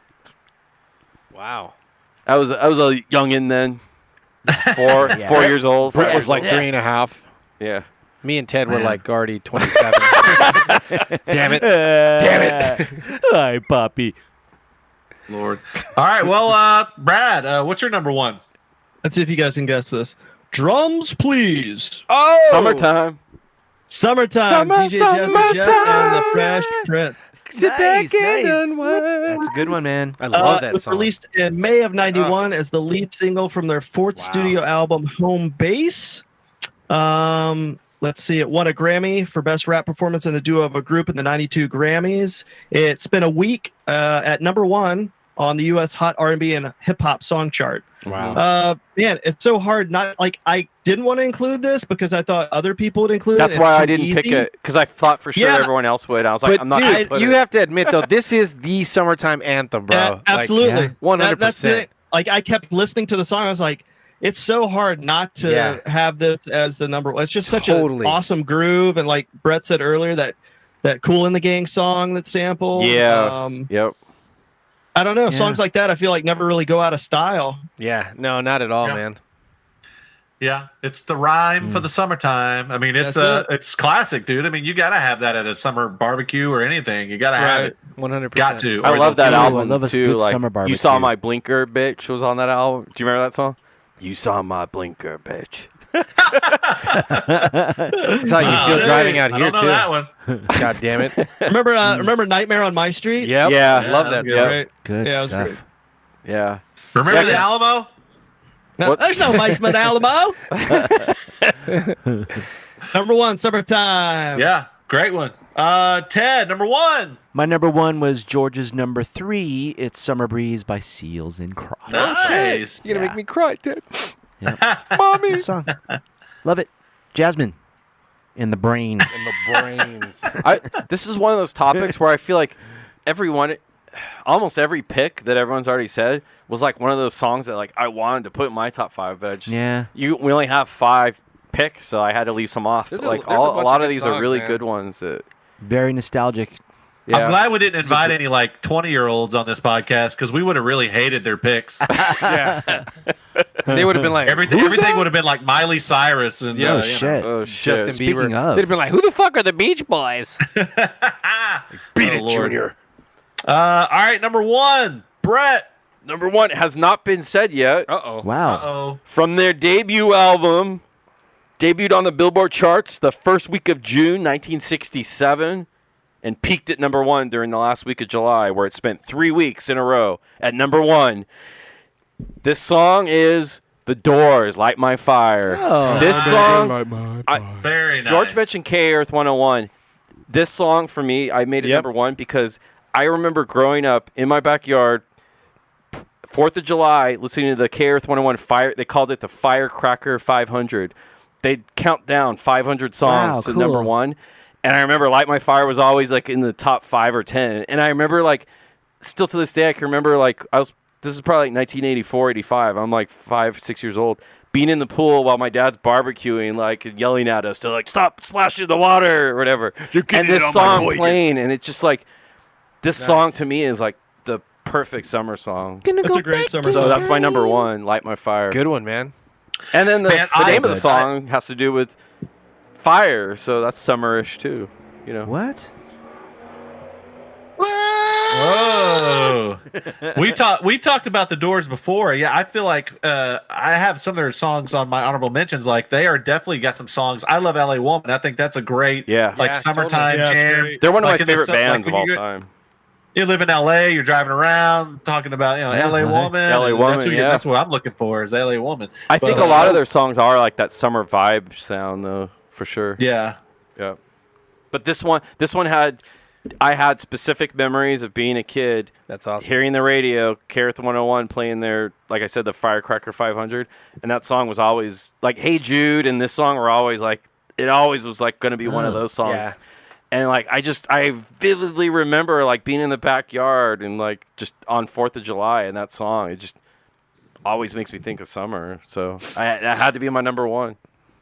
Wow. I was a youngin then. 4 years old. Brett was like 3.5. Yeah. Me and Ted were like already 27. Damn it. Hi, Poppy. Lord. All right. Well, Brad, what's your number one? Let's see if you guys can guess this. Drums, please. Oh! Summertime. Summertime. DJ Jazzy Jeff and the Fresh Prince. Sit back and unwind. That's a good one, man. I love that It was song. released in May of '91 as the lead single from their fourth Wow. studio album, Home Base. Let's see. It won a Grammy for Best Rap Performance in a Duo of a Group in the '92 Grammys. It spent a week at number 1 on the U.S. Hot R&B and Hip Hop Song Chart. Wow. Man, it's so hard. Not like I didn't want to include this because I thought other people would include That's it. why It's I too didn't pick easy. it because I thought for sure Yeah. everyone else would. I was like, But I'm not. gonna dude, put you it. have to admit though, this is the summertime anthem, bro. Absolutely. 100%. That's the thing. Like I kept listening to the song. I was like, it's so hard not to have this as the number one. It's just such an awesome groove. And like Brett said earlier, that Cool in the Gang song that sampled. Yeah. Yep. I don't know. Songs like that I feel like never really go out of style. Yeah. No, not at all, Yeah. man. Yeah, it's the rhyme for the summertime. I mean, it's it's classic, dude. I mean, you gotta have that at a summer barbecue or anything. You gotta have it. 100%. Got to. I Or love the- that Ooh, I album love a too. good Like summer you saw barbecue. my blinker, bitch, was on that album. Do you remember that song? You saw my blinker, bitch. That's how you feel driving out I here don't know too. that one. God damn it. Remember Nightmare on My Street? Yep. Yeah. Love that Yeah. song. Right. Good Yeah, it was stuff. great. Yeah. Remember Second. the Alamo? No, there's no Weissman Alamo. Number 1, Summertime. Yeah, great one. Ted, number one. My number 1 was George's number 3. It's Summer Breeze by Seals and Crocs. Nice. You're going to make me cry, Ted. Mommy. Good song. Love it. Jasmine in the brain. In the brains. This is one of those topics where I feel like almost every pick that everyone's already said was like one of those songs that like I wanted to put in my top 5, but I just we only have 5 picks, so I had to leave some off. But, like a lot of these are really good ones. Very nostalgic. Yeah. I'm glad we didn't invite any like 20-year-olds on this podcast because we would have really hated their picks. Yeah. They would have been like, everything would have been like Miley Cyrus and Oh, shit. Oh shit. Justin Speaking Bieber. of. They'd have been like, who the fuck are the Beach Boys? Beat it, Junior. All right, number 1, Brett. Number 1 has not been said yet. Uh-oh. Wow. Uh-oh. From their debut album, debuted on the Billboard charts the first week of June 1967 and peaked at number 1 during the last week of July, where it spent 3 weeks in a row at number 1. This song is The Doors, Light My Fire. Oh. This song, Very nice. George mentioned K Earth 101. This song for me, I made it number 1 because I remember growing up in my backyard, 4th of July, listening to the K Earth 101 fire. They called it the Firecracker 500. They'd count down 500 songs to number 1. And I remember Light My Fire was always like in the top 5 or 10. And I remember like, still to this day, I can remember like, this is probably like 1984, 85. I'm like 5, 6 years old, being in the pool while my dad's barbecuing, like yelling at us to like, stop splashing the water or whatever. And this song playing, and it's just like, this song to me is like the perfect summer song. That's a great summer So song. that's my number 1, Light My Fire. Good one, man. And then the name of the Good. song has to do with fire, so that's summerish too. You know. What? Whoa. We've talked about the Doors before. Yeah, I feel like I have some of their songs on my honorable mentions. Like they are definitely got some songs. I love LA Woman. I think that's a great Yeah. like Yeah, summertime totally. Yeah, jam. great. They're one of Like my in the favorite sun- like bands when of all you time. You live in LA, you're driving around talking about, LA right. Woman. LA and Woman, that's, that's what I'm looking for is LA Woman. I think But, a lot of their songs are like that summer vibe sound though, for sure. Yeah. Yeah. But this one I had specific memories of being a kid, That's awesome. hearing the radio, K-Earth 101 playing their, like I said, the Firecracker 500, and that song was always like Hey Jude, and this song were always like, it always was like going to be one of those songs. Yeah. And like I vividly remember like being in the backyard and like just on 4th of July and that song, it just always makes me think of summer. So that had to be my number 1.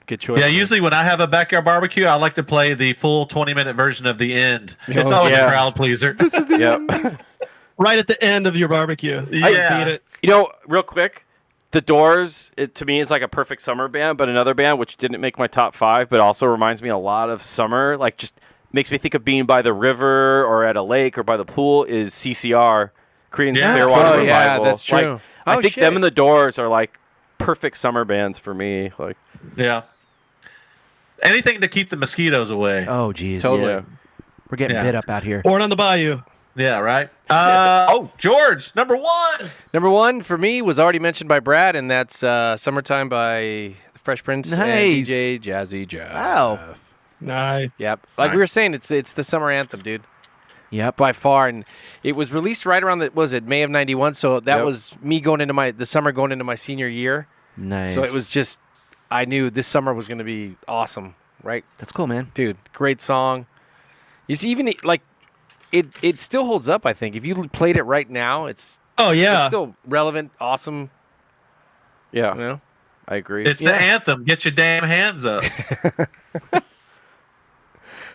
Good choice. Yeah, man. usually when I have a backyard barbecue, I like to play the full 20-minute version of The End. It's always yeah. a crowd pleaser. Yep. Right at the end of your barbecue. Yeah. Beat it. You know, real quick, The Doors, to me, is like a perfect summer band, but another band which didn't make my top 5, but also reminds me a lot of summer, like just makes me think of being by the river or at a lake or by the pool, is CCR, Creedence Clearwater Revival. Yeah, that's true. Like, I think them and the Doors are like perfect summer bands for me. Like, yeah. Anything to keep the mosquitoes away. Oh, geez. totally. Yeah. We're getting bit up out here. Born on the Bayou. Yeah, right. George, number 1. Number 1 for me was already mentioned by Brad, and that's "Summertime" by the Fresh Prince and Nice. DJ Jazzy Jeff. Wow. Nice. Yep. Like we were saying, it's the summer anthem, dude. Yep. By far, and it was released right around May of '91. So that was me going into the summer going into my senior year. Nice. So it was just, I knew this summer was going to be awesome, right? That's cool, man. Dude, great song. You see, even like it still holds up. I think if you played it right now, it's still relevant, awesome. Yeah, You know? I agree. It's the anthem. Get your damn hands up.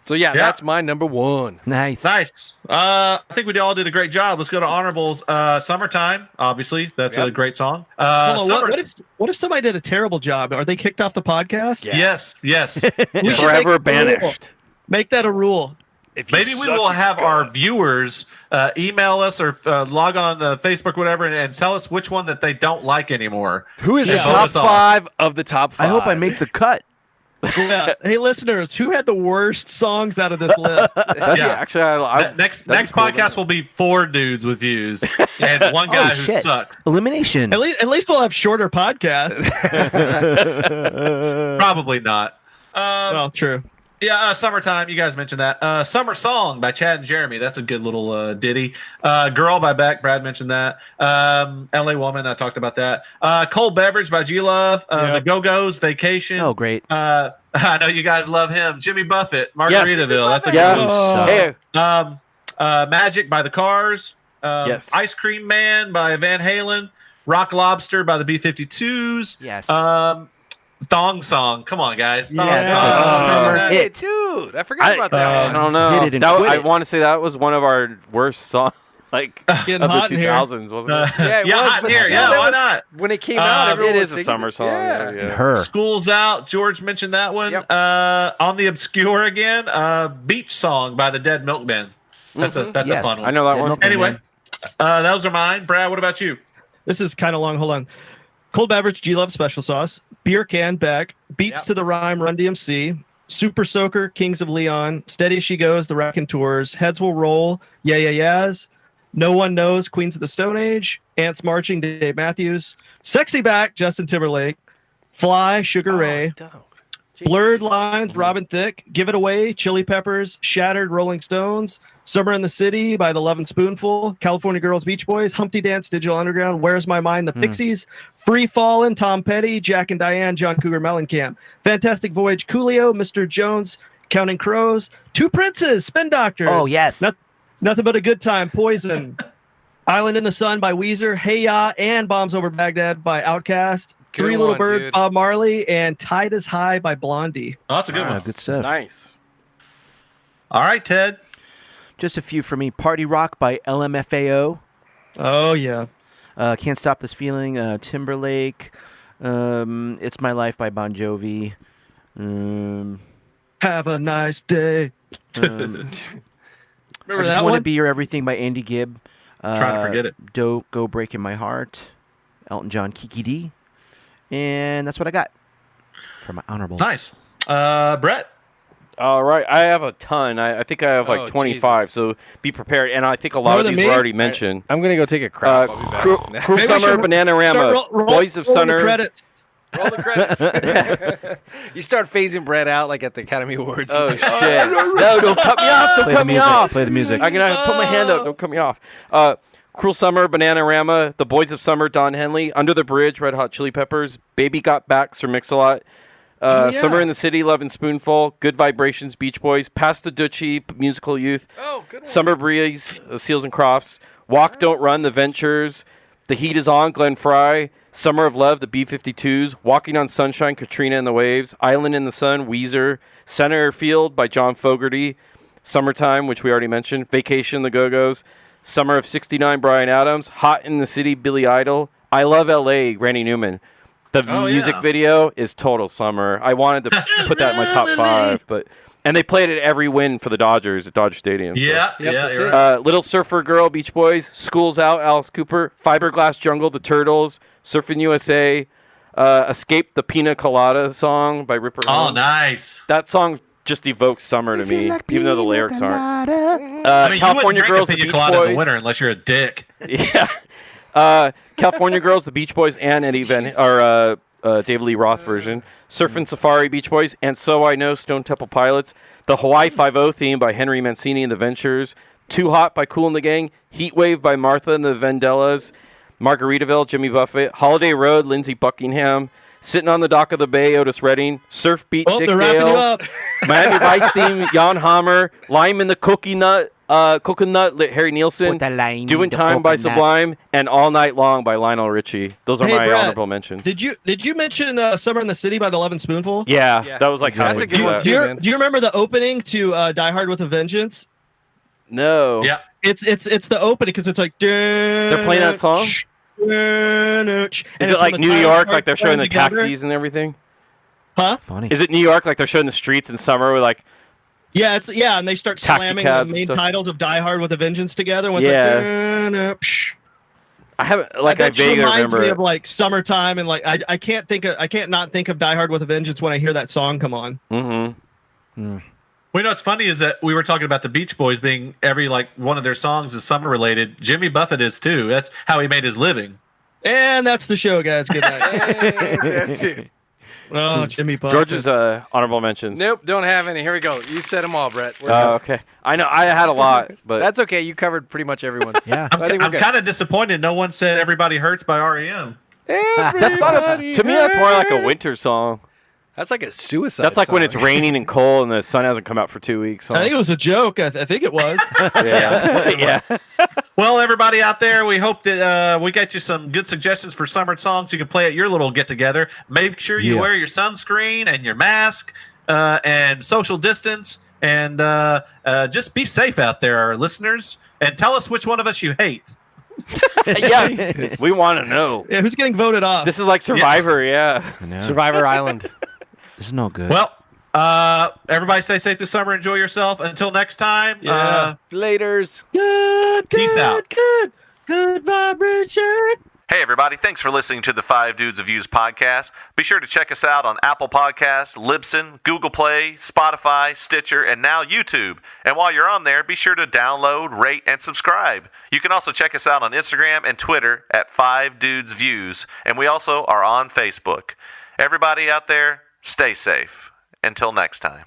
So that's my number 1. Nice. Nice. I think we all did a great job. Let's go to honorables. Summertime, obviously. That's a great song. Hold on, what if somebody did a terrible job? Are they kicked off the podcast? Yeah. Yes. We should Forever make that a rule. banished. Make that a rule. Maybe we will have our viewers email us or log on Facebook, whatever, and tell us which one that they don't like anymore. Who is the Yeah. top Vote us off. 5 of the top 5? I hope I make the cut. Yeah. Hey, listeners, who had the worst songs out of this list? Actually, I Next that'd be cool, podcast will be 4 dudes with views and one guy who shit. sucked. Elimination. At least we'll have shorter podcasts. Probably not. Well, true. Yeah, Summertime. You guys mentioned that. Summer Song by Chad and Jeremy. That's a good little ditty. Girl by Beck. Brad mentioned that. LA Woman. I talked about that. Cold Beverage by G-Love. The Go-Go's Vacation. Oh, great. I know you guys love him. Jimmy Buffett. Margaritaville. That's a good one. Hey, Magic by the Cars. Yes. Ice Cream Man by Van Halen. Rock Lobster by the B-52s. Yes. Thong Song. Come on, guys. Thong Yeah, that's Song. a summer Hey, hit. dude, I forgot about that I one. don't know. Hit it and That, quit I it. want to say that was one of our worst songs, like Getting of the hot in here. 2000s, wasn't it? Yeah, it was, hot but here. still, Yeah, that why was- not? When it came out, everyone It was is a singing summer it. song. Yeah. Yeah. Her. School's Out. George mentioned that one. Yep. On the Obscure again. Beach Song by the Dead Milkmen. That's a Yes. fun one. I know that Dead one. Milkman, Anyway, man. those are mine. Brad, what about you? This is kind of long. Hold on. Cold Beverage, G-Love Special Sauce. Beer Can, Beck. Beats to the Rhyme, Run DMC. Super Soaker, Kings of Leon. Steady As She Goes, The Raconteurs. Heads Will Roll, Yeah Yeah Yeahs. No One Knows, Queens of the Stone Age. Ants Marching, Dave Matthews. Sexy Back, Justin Timberlake. Fly, Sugar Ray. Blurred Lines, Robin Thicke. Give It Away, Chili Peppers. Shattered, Rolling Stones. Summer in the City by the Lovin' Spoonful. California Girls, Beach Boys. Humpty Dance, Digital Underground. Where's My Mind, The Pixies. Free Fallin', Tom Petty. Jack and Diane, John Cougar Mellencamp. Fantastic Voyage, Coolio. Mr. Jones, Counting Crows. Two Princes, Spin Doctors. Oh, yes. Nothing But a Good Time, Poison. Island in the Sun by Weezer. Hey Ya and Bombs Over Baghdad by Outkast. Good Three Little one, Birds, dude. Bob Marley, and Tide is High by Blondie. Oh, that's a good Ah, one. good stuff. Nice. All right, Ted. Just a few for me. Party Rock by LMFAO. Oh, yeah. Can't Stop This Feeling. Timberlake. It's My Life by Bon Jovi. Have a nice day. Remember Remember I Just that Want to one? Be Your Everything by Andy Gibb. Trying to forget it. Don't Go Breaking My Heart. Elton John, Kiki D. And that's what I got for my honorables. Nice. Brett. All right, I have a ton. I think I have like Oh, 25, so be prepared. And I think a lot More of than these me? were already mentioned. I'm gonna go take a crap. I'll be back. Cruel Maybe I Summer, should Bananarama, Boys of roll the Summer. credits. Roll the credits. You start phasing Brad out like at the Academy Awards. Oh shit! No, don't cut me off! Don't Play the cut me music. off! Play the music. I'm gonna put my hand up. Don't cut me off. Cruel Summer, Bananarama, The Boys of Summer, Don Henley, Under the Bridge, Red Hot Chili Peppers, Baby Got Back, Sir Mix-a-Lot, yeah. Summer in the City, Love and Spoonful, Good Vibrations, Beach Boys, Pass the Dutchie, Musical Youth, Oh, good one. Summer Breeze, Seals and Crofts, Walk Don't Run, The Ventures, The Heat Is On, Glenn Fry, Summer of Love, The B-52s, Walking on Sunshine, Katrina and the Waves, Island in the Sun, Weezer, Center Field by John Fogerty, Summertime, which we already mentioned, Vacation, The Go-Go's, Summer of '69, Bryan Adams, Hot in the City, Billy Idol, I Love L.A., Randy Newman. The music video is total summer. I wanted to put that in my top 5, and they played it every win for the Dodgers at Dodger Stadium. Yeah, so. you're right. Little Surfer Girl, Beach Boys, School's Out, Alice Cooper, Fiberglass Jungle, The Turtles, Surfing USA, Escape the Pina Colada song by Ripper Oh, Owens. nice. That song just evokes summer to me, even though the lyrics aren't. I mean, California you Girls, drink a The pina Beach colada in Boys. the winter unless you're a dick. Yeah. California Girls, The Beach Boys, and Eddie Van, or David Lee Roth version. Surfing Safari, Beach Boys, and So I Know, Stone Temple Pilots. The Hawaii Five-0 theme by Henry Mancini and the Ventures. Too Hot by Kool and the Gang. Heat Wave by Martha and the Vandellas. Margaritaville, Jimmy Buffett. Holiday Road, Lindsey Buckingham. Sitting on the Dock of the Bay, Otis Redding. Surf Beat, Dick they're wrapping you Dale. up. Miami Vice theme, Jan Hammer. Lime in the Coconut, Harry Nielsen. Doing Time by Sublime. And All Night Long by Lionel Richie. Those are my Brett, honorable mentions. Did you mention Summer in the City by the Lovin' Spoonful? Yeah, that was like That's halfway a good through one that. too. Do you remember the opening to Die Hard with a Vengeance? No. Yeah. It's the opening because it's like They're playing that song? Is it like New York, like they're showing the taxis and everything? Huh? Funny. Is it New York, like they're showing the streets in summer with like? Yeah, and they start Taxi slamming cabs the and main stuff. titles of Die Hard with a Vengeance together. And I haven't like I that just vaguely reminds remember me it. of like summertime and like I can't not think of Die Hard with a Vengeance when I hear that song come on. Mm-hmm. Well, you know what's funny is that we were talking about the Beach Boys being every like one of their songs is summer related. Jimmy Buffett is too. That's how he made his living. And that's the show, guys. Good night. That's it. Oh, Jimmy Buffett. George's honorable mentions. Nope, don't have any. Here we go. You said them all, Brett. We're Oh, good. okay. I know I had a lot, but That's okay. You covered pretty much everyone's. Yeah. I think we're I'm good. kind of disappointed no one said Everybody Hurts by REM. that's not to me. That's more like a winter song. That's like a suicide. That's like when it's song. raining and cold and the sun hasn't come out for 2 weeks. I think it was a joke. I think it was. yeah. Well, everybody out there, we hope that we got you some good suggestions for summer songs you can play at your little get-together. Make sure you wear your sunscreen and your mask and social distance. And just be safe out there, our listeners. And tell us which one of us you hate. Yes, we want to know. Yeah, who's getting voted off? This is like Survivor, yeah. I know. Survivor Island. This is no good. Well, everybody stay safe this summer. Enjoy yourself. Until next time, Laters. Good, Peace out. Good vibration. Hey, everybody. Thanks for listening to the Five Dudes of Views podcast. Be sure to check us out on Apple Podcasts, Libsyn, Google Play, Spotify, Stitcher, and now YouTube. And while you're on there, be sure to download, rate, and subscribe. You can also check us out on Instagram and Twitter at Five Dudes Views. And we also are on Facebook. Everybody out there, stay safe. Until next time.